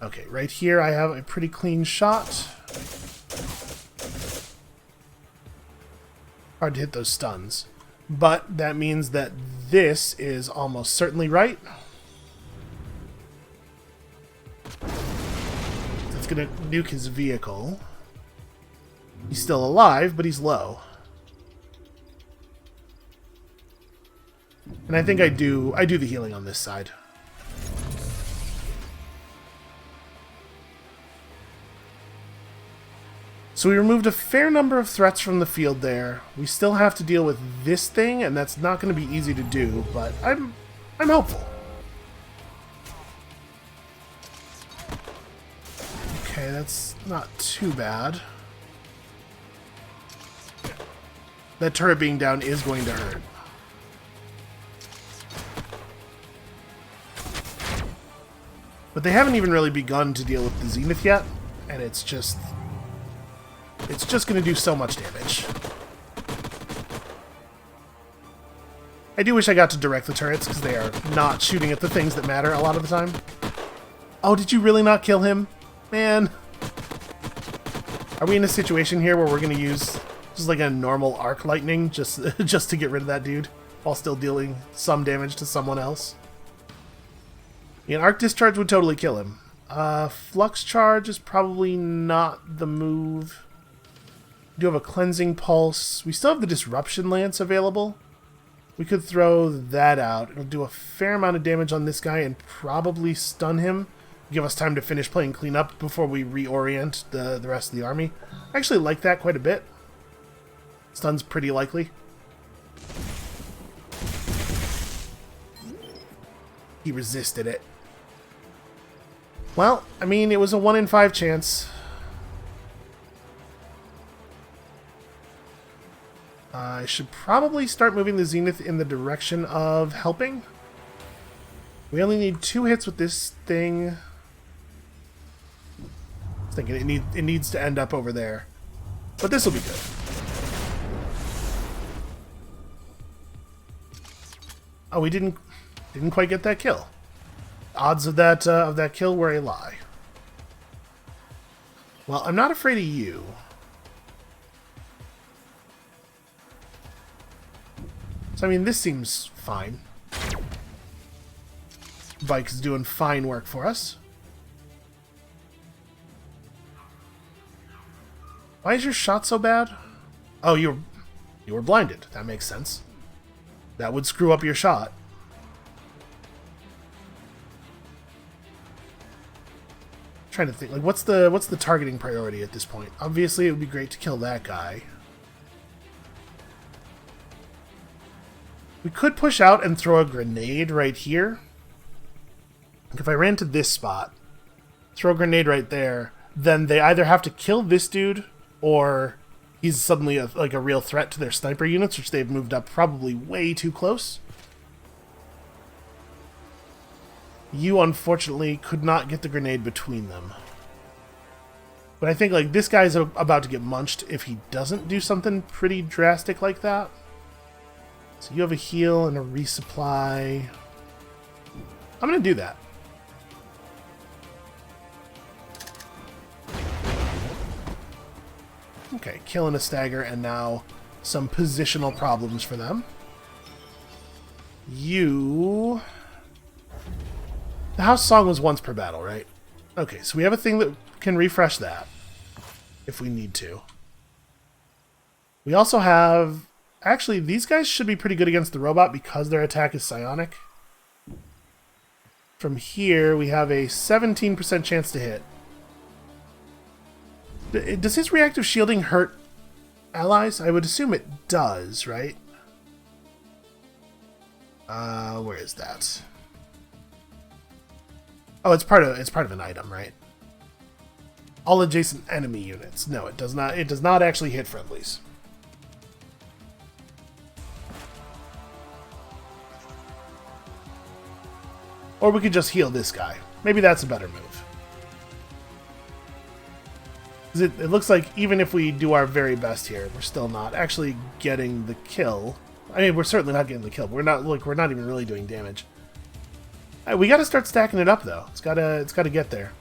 Okay, right here I have a pretty clean shot. Hard to hit those stuns. But that means that this is almost certainly right. It's going to nuke his vehicle. He's still alive, but he's low. And I think I do the healing on this side. So we removed a fair number of threats from the field there. We still have to deal with this thing, and that's not going to be easy to do, but I'm hopeful. Okay, that's not too bad. That turret being down is going to hurt. But they haven't even really begun to deal with the Zenith yet, and it's just going to do so much damage. I do wish I got to direct the turrets, because they are not shooting at the things that matter a lot of the time. Oh, did you really not kill him? Man. Are we in a situation here where we're going to use just like a normal arc lightning just to get rid of that dude, while still dealing some damage to someone else? Yeah, an arc discharge would totally kill him. Flux charge is probably not the move. We do have a cleansing pulse. We still have the disruption lance available. We could throw that out. It'll do a fair amount of damage on this guy and probably stun him. Give us time to finish playing cleanup before we reorient the rest of the army. I actually like that quite a bit. Stun's pretty likely. He resisted it. Well, I mean, it was a 1 in 5 chance. I should probably start moving the Zenith in the direction of helping. We only need 2 hits with this thing. I was thinking it needs to end up over there. But this will be good. Oh, we didn't quite get that kill. Odds of that kill were a lie. Well, I'm not afraid of you. So I mean, this seems fine. Bike's doing fine work for us. Why is your shot so bad? Oh, you were blinded. That makes sense. That would screw up your shot. I'm trying to think, like, what's the targeting priority at this point? Obviously, it would be great to kill that guy. We could push out and throw a grenade right here. If I ran to this spot, throw a grenade right there, then they either have to kill this dude, or he's suddenly like a real threat to their sniper units, which they've moved up probably way too close. You, unfortunately, could not get the grenade between them. But I think, like, this guy's about to get munched if he doesn't do something pretty drastic like that. So you have a heal and a resupply. I'm going to do that. Okay, killing a stagger, and now some positional problems for them. You... The house song was once per battle, right? Okay, so we have a thing that can refresh that, if we need to. We also have... Actually, these guys should be pretty good against the robot because their attack is psionic. From here, we have a 17% chance to hit. Does his reactive shielding hurt allies? I would assume it does, right? Where is that? Oh, it's part of an item, right? All adjacent enemy units. No, it does not. It does not actually hit friendlies. Or we could just heal this guy. Maybe that's a better move. It looks like even if we do our very best here, we're still not actually getting the kill. I mean, we're certainly not getting the kill. We're not even really doing damage. We got to start stacking it up, though. It's got to get there.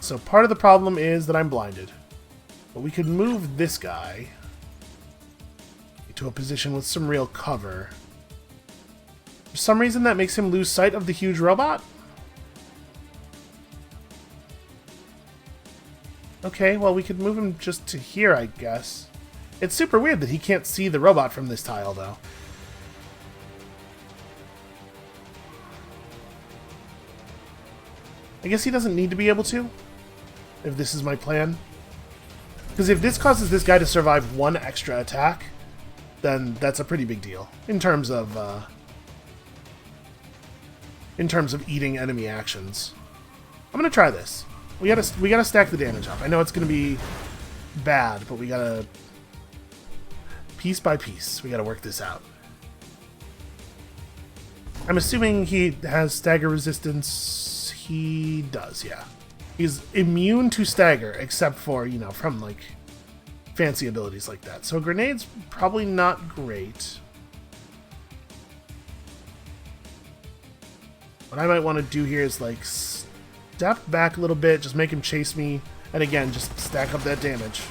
So part of the problem is that I'm blinded, but we could move this guy to a position with some real cover. For some reason, that makes him lose sight of the huge robot. Okay, well, we could move him just to here, I guess. It's super weird that he can't see the robot from this tile, though. I guess he doesn't need to be able to, if this is my plan. Because if this causes this guy to survive one extra attack, then that's a pretty big deal in terms of eating enemy actions. I'm gonna try this. We gotta stack the damage up. I know it's gonna be bad, but we gotta piece by piece. We gotta work this out. I'm assuming he has stagger resistance. He does, yeah. He's immune to stagger, except for, you know, from like fancy abilities like that. So grenade's probably not great. What I might want to do here is like step back a little bit, just make him chase me, and again, just stack up that damage.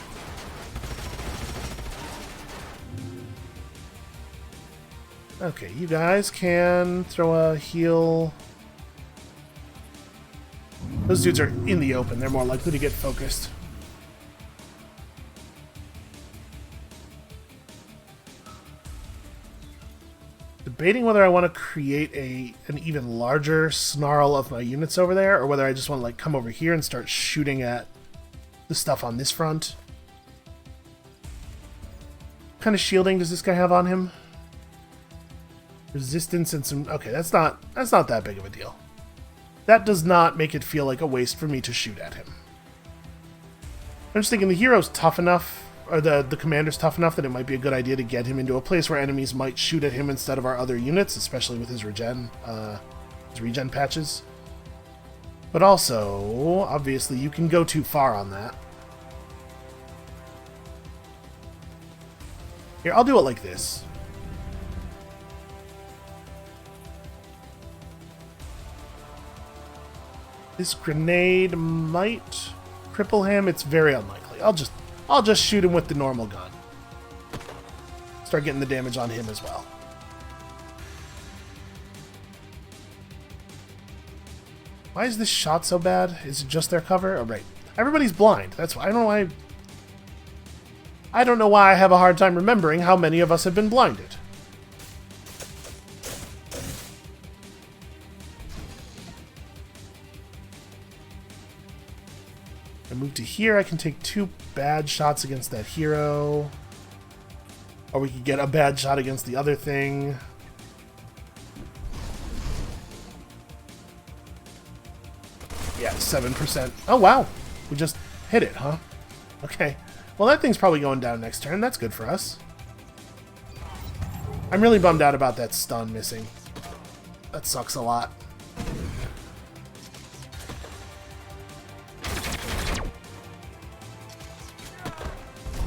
Okay, you guys can throw a heal. Those dudes are in the open. They're more likely to get focused. Debating whether I want to create an even larger snarl of my units over there, or whether I just want to like come over here and start shooting at the stuff on this front. What kind of shielding does this guy have on him? Resistance and some... Okay, that's not that big of a deal. That does not make it feel like a waste for me to shoot at him. I'm just thinking the hero's tough enough, or the commander's tough enough that it might be a good idea to get him into a place where enemies might shoot at him instead of our other units, especially with his regen patches. But also, obviously, you can go too far on that. Here, I'll do it like this. This grenade might cripple him. It's very unlikely. I'll just shoot him with the normal gun. Start getting the damage on him as well. Why is this shot so bad? Is it just their cover? Oh, right. Everybody's blind. That's why. I don't know why. I don't know why I have a hard time remembering how many of us have been blinded. I move to here. I can take 2 bad shots against that hero. Or we could get a bad shot against the other thing. Yeah, 7%. Oh, wow. We just hit it, huh? Okay. Well, that thing's probably going down next turn. That's good for us. I'm really bummed out about that stun missing. That sucks a lot.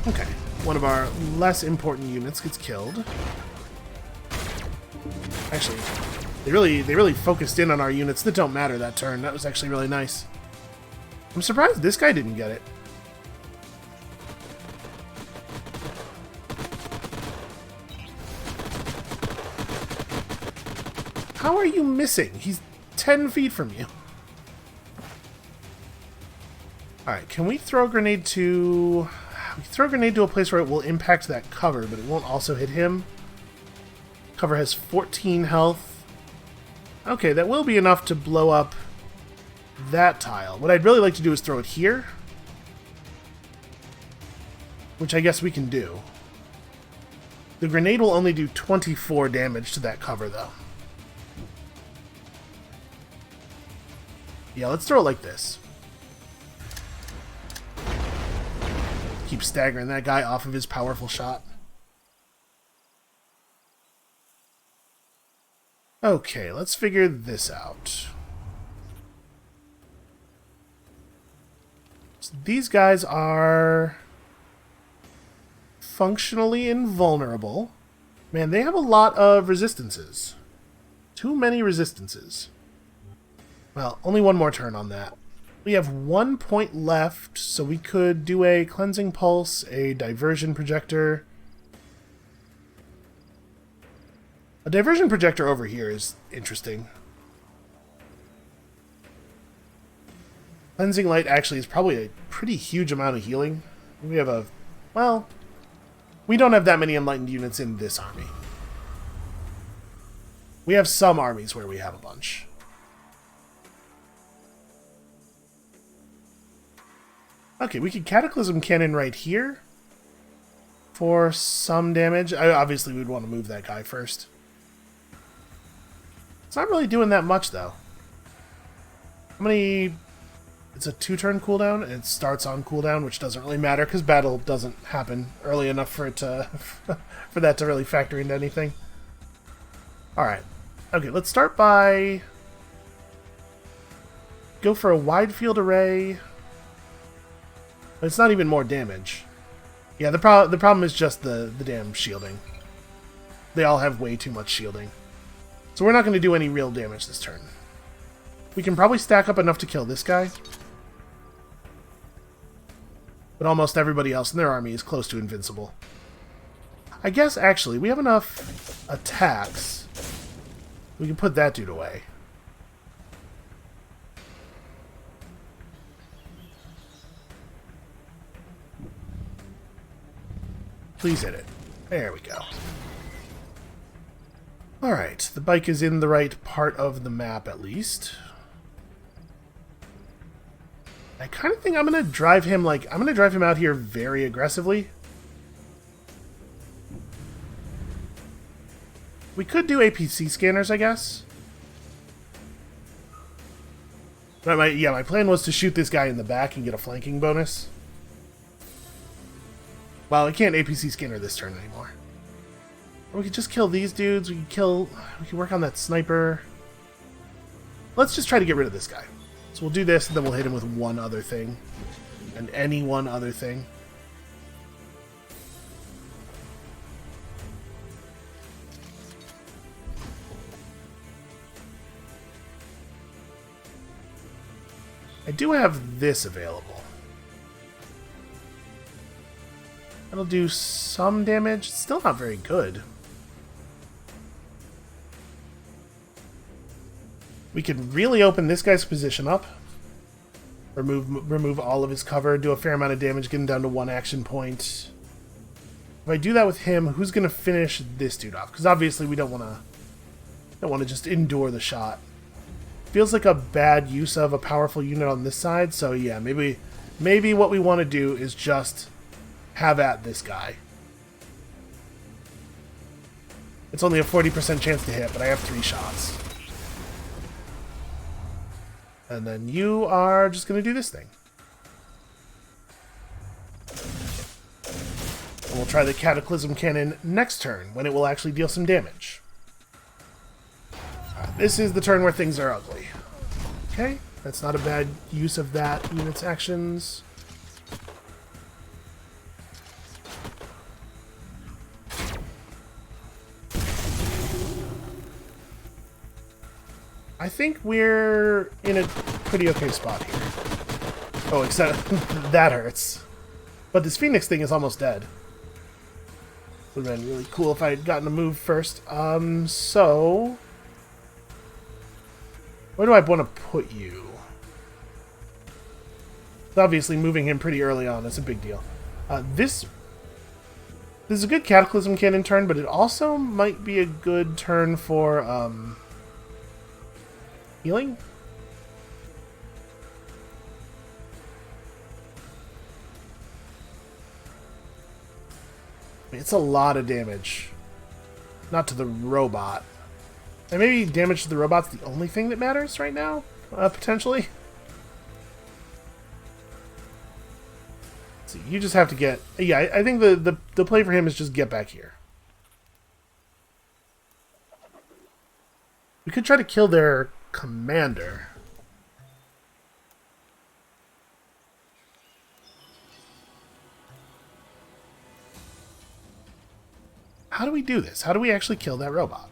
Okay. One of our less important units gets killed. Actually, they really focused in on our units that don't matter that turn. That was actually really nice. I'm surprised this guy didn't get it. How are you missing? He's 10 feet from you. Alright, can we throw a grenade to... We throw a grenade to a place where it will impact that cover, but it won't also hit him. Cover has 14 health. Okay, that will be enough to blow up that tile. What I'd really like to do is throw it here. Which I guess we can do. The grenade will only do 24 damage to that cover, though. Yeah, let's throw it like this. Keep staggering that guy off of his powerful shot. Okay, let's figure this out. So these guys are functionally invulnerable. Man, they have a lot of resistances. Too many resistances. Well, only one more turn on that. We have 1 point left, so we could do a Cleansing Pulse, a Diversion Projector. A Diversion Projector over here is interesting. Cleansing Light actually is probably a pretty huge amount of healing. We have a... well, we don't have that many Enlightened units in this army. We have some armies where we have a bunch. Okay, we could Cataclysm Cannon right here for some damage. Obviously, we'd want to move that guy first. It's not really doing that much, though. How many... It's a 2-turn cooldown, and it starts on cooldown, which doesn't really matter, because battle doesn't happen early enough for it to... for that to really factor into anything. Alright. Okay, let's start by... Go for a wide field array... It's not even more damage. Yeah, the problem is just the damn shielding. They all have way too much shielding. So we're not going to do any real damage this turn. We can probably stack up enough to kill this guy. But almost everybody else in their army is close to invincible. I guess, actually, we have enough attacks. We can put that dude away. Please hit it. There we go. Alright, the bike is in the right part of the map, at least. I kind of think I'm going to drive him, I'm going to drive him out here very aggressively. We could do APC scanners, I guess. But my plan was to shoot this guy in the back and get a flanking bonus. Well, we can't APC scanner this turn anymore. Or we could just kill these dudes. We can work on that sniper. Let's just try to get rid of this guy. So we'll do this, and then we'll hit him with one other thing. And any one other thing. I do have this available. That'll do some damage. It's still not very good. We can really open this guy's position up. Remove all of his cover, do a fair amount of damage, get him down to 1 action point. If I do that with him, who's going to finish this dude off? Because obviously we don't want to just endure the shot. Feels like a bad use of a powerful unit on this side, so yeah, maybe what we want to do is just have at this guy. It's only a 40% chance to hit, but I have 3 shots. And then you are just going to do this thing. And we'll try the Cataclysm Cannon next turn, when it will actually deal some damage. This is the turn where things are ugly. Okay, that's not a bad use of that unit's actions. I think we're in a pretty okay spot here. Oh, except that hurts. But this Phoenix thing is almost dead. Would have been really cool if I had gotten a move first. So... where do I want to put you? Obviously, moving him pretty early on is a big deal. This is a good Cataclysm Cannon turn, but it also might be a good turn for healing. It's a lot of damage. Not to the robot. And maybe damage to the robot's the only thing that matters right now? Potentially? Let's see, you just have to get... yeah, I think the play for him is just get back here. We could try to kill their commander. How do we do this? How do we actually kill that robot?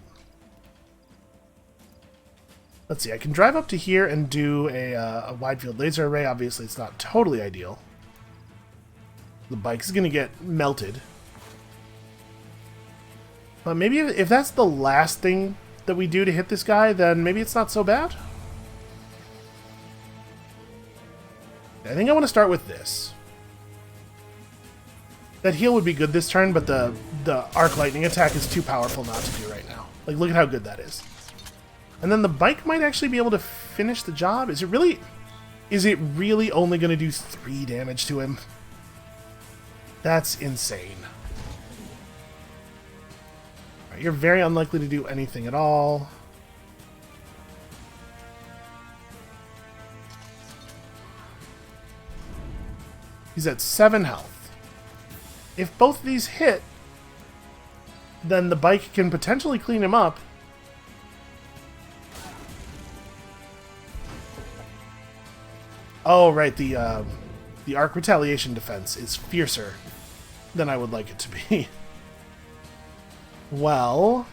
Let's see, I can drive up to here and do a wide field laser array. Obviously, it's not totally ideal. The bike's going to get melted. But maybe if that's the last thing that we do to hit this guy, then maybe it's not so bad. I think I want to start with this. That heal would be good this turn, but the arc lightning attack is too powerful not to do right now. Like, look at how good that is. And then the bike might actually be able to finish the job. Is it really only going to do 3 damage to him? That's insane. Right, you're very unlikely to do anything at all. He's at 7 health. If both of these hit, then the bike can potentially clean him up. Oh, right, the arc retaliation defense is fiercer than I would like it to be. Well...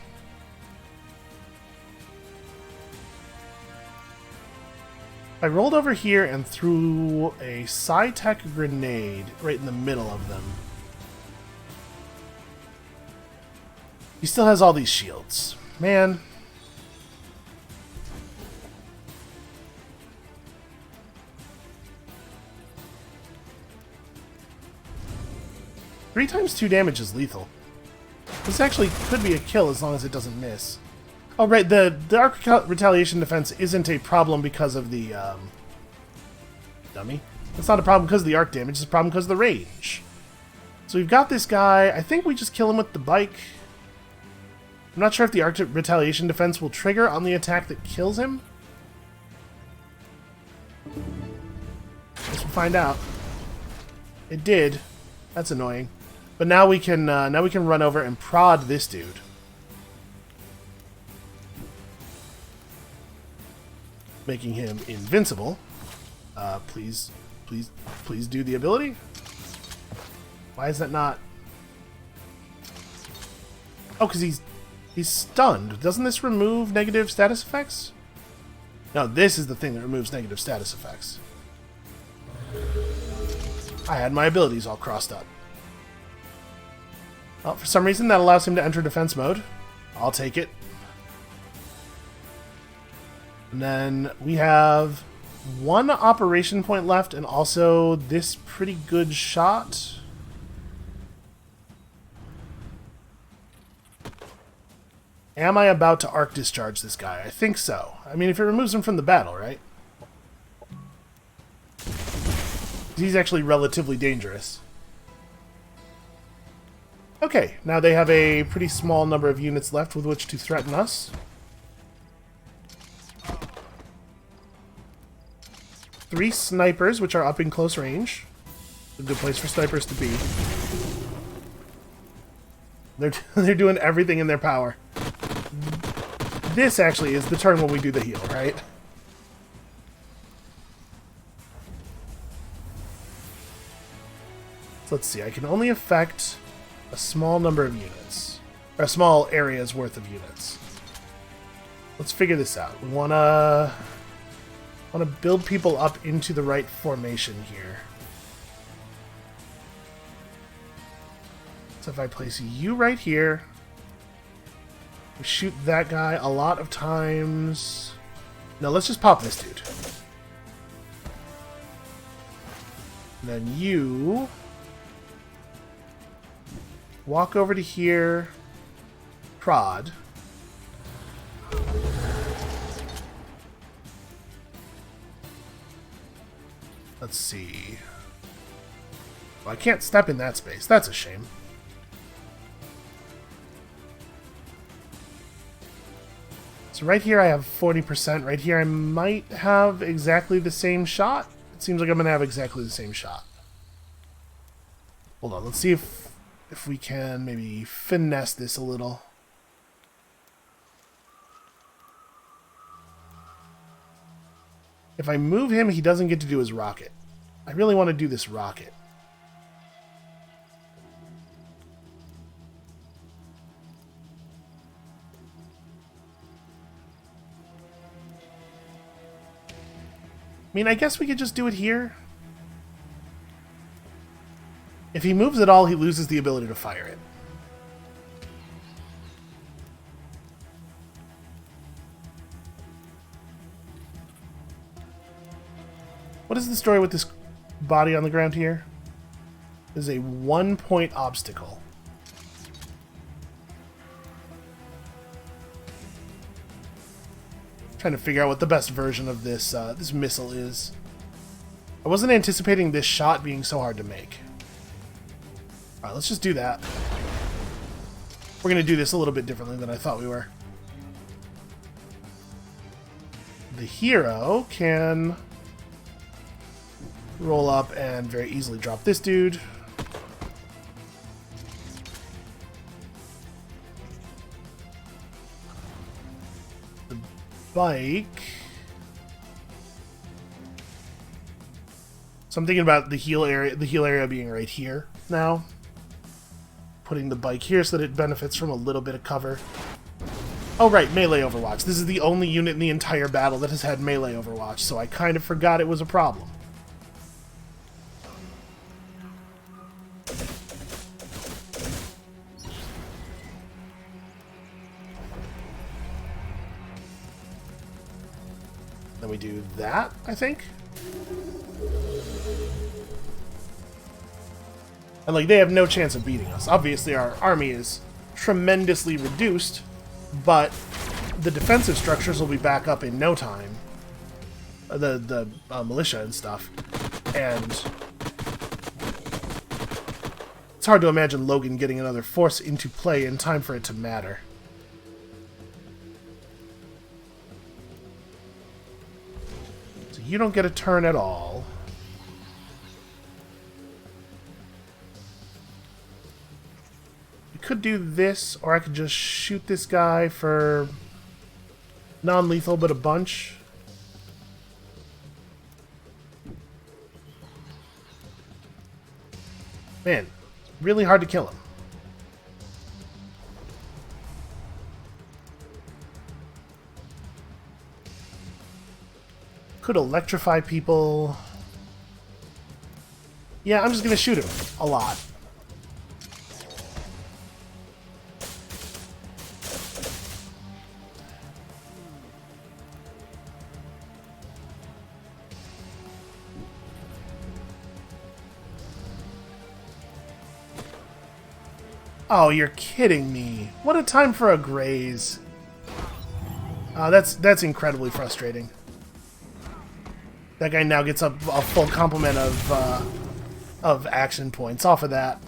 I rolled over here and threw a Sci-Tech grenade right in the middle of them. He still has all these shields. Man. Three times 2 damage is lethal. This actually could be a kill as long as it doesn't miss. Oh, right, the arc retaliation defense isn't a problem because of the, dummy. It's not a problem because of the arc damage, it's a problem because of the range. So we've got this guy. I think we just kill him with the bike. I'm not sure if the arc retaliation defense will trigger on the attack that kills him. Guess we'll find out. It did. That's annoying. But now we can run over and prod this dude. Making him invincible. Please, please, please do the ability. Why is that not? Oh, because he's stunned. Doesn't this remove negative status effects? No, this is the thing that removes negative status effects. I had my abilities all crossed up. Well, for some reason that allows him to enter defense mode. I'll take it. And then we have one operation point left and also this pretty good shot. Am I about to arc discharge this guy? I think so. I mean, if it removes him from the battle, right? He's actually relatively dangerous. Okay, now they have a pretty small number of units left with which to threaten us. 3 snipers, which are up in close range. A good place for snipers to be. They're doing everything in their power. This actually is the turn when we do the heal, right? So let's see, I can only affect a small number of units. Or a small area's worth of units. Let's figure this out. We wanna build people up into the right formation here. So if I place you right here, we shoot that guy a lot of times. No, let's just pop this dude. And then you walk over to here, prod. Let's see. Well, I can't step in that space. That's a shame. So right here I have 40%. Right here I might have exactly the same shot. It seems like I'm going to have exactly the same shot. Hold on, let's see if we can maybe finesse this a little. If I move him, he doesn't get to do his rocket. I really want to do this rocket. I mean, I guess we could just do it here. If he moves at all, he loses the ability to fire it. What is the story with this body on the ground here? It is a 1-point obstacle. Trying to figure out what the best version of this this missile is. I wasn't anticipating this shot being so hard to make. Alright, let's just do that. We're going to do this a little bit differently than I thought we were. The hero can roll up and very easily drop this dude. The bike. So I'm thinking about the heal area being right here now. Putting the bike here so that it benefits from a little bit of cover. Oh right, melee Overwatch. This is the only unit in the entire battle that has had melee Overwatch, so I kind of forgot it was a problem. Then we do that, I think. And like, they have no chance of beating us. Obviously our army is tremendously reduced, but the defensive structures will be back up in no time. The militia and stuff. And it's hard to imagine Logan getting another force into play in time for it to matter. So you don't get a turn at all. Could do this, or I could just shoot this guy for non-lethal, but a bunch. Man, really hard to kill him. Could electrify people. Yeah, I'm just gonna shoot him a lot. Oh, you're kidding me. What a time for a graze. That's incredibly frustrating. That guy now gets a full complement of action points off of that.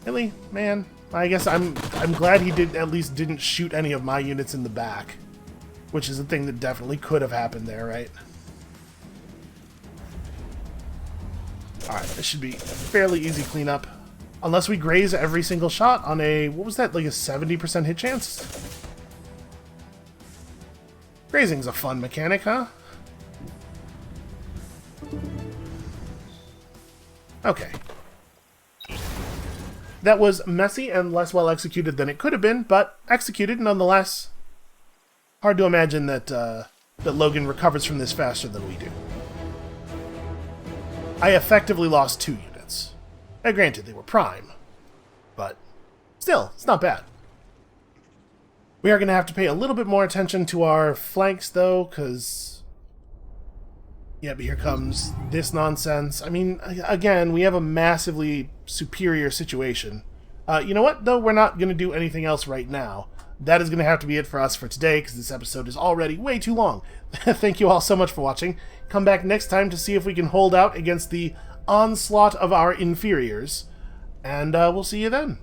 Really? Man, I guess I'm glad he at least didn't shoot any of my units in the back, which is a thing that definitely could have happened there, right? Alright, this should be a fairly easy cleanup. Unless we graze every single shot on a... what was that? Like a 70% hit chance? Grazing's a fun mechanic, huh? Okay. That was messy and less well executed than it could have been, but executed nonetheless. Hard to imagine that, that Logan recovers from this faster than we do. I effectively lost 2 units. Now, granted, they were prime, but still, it's not bad. We are going to have to pay a little bit more attention to our flanks, though, because... yeah, but here comes this nonsense. I mean, again, we have a massively superior situation. You know what, though? We're not going to do anything else right now. That is going to have to be it for us for today, because this episode is already way too long. Thank you all so much for watching. Come back next time to see if we can hold out against the onslaught of our inferiors. And we'll see you then.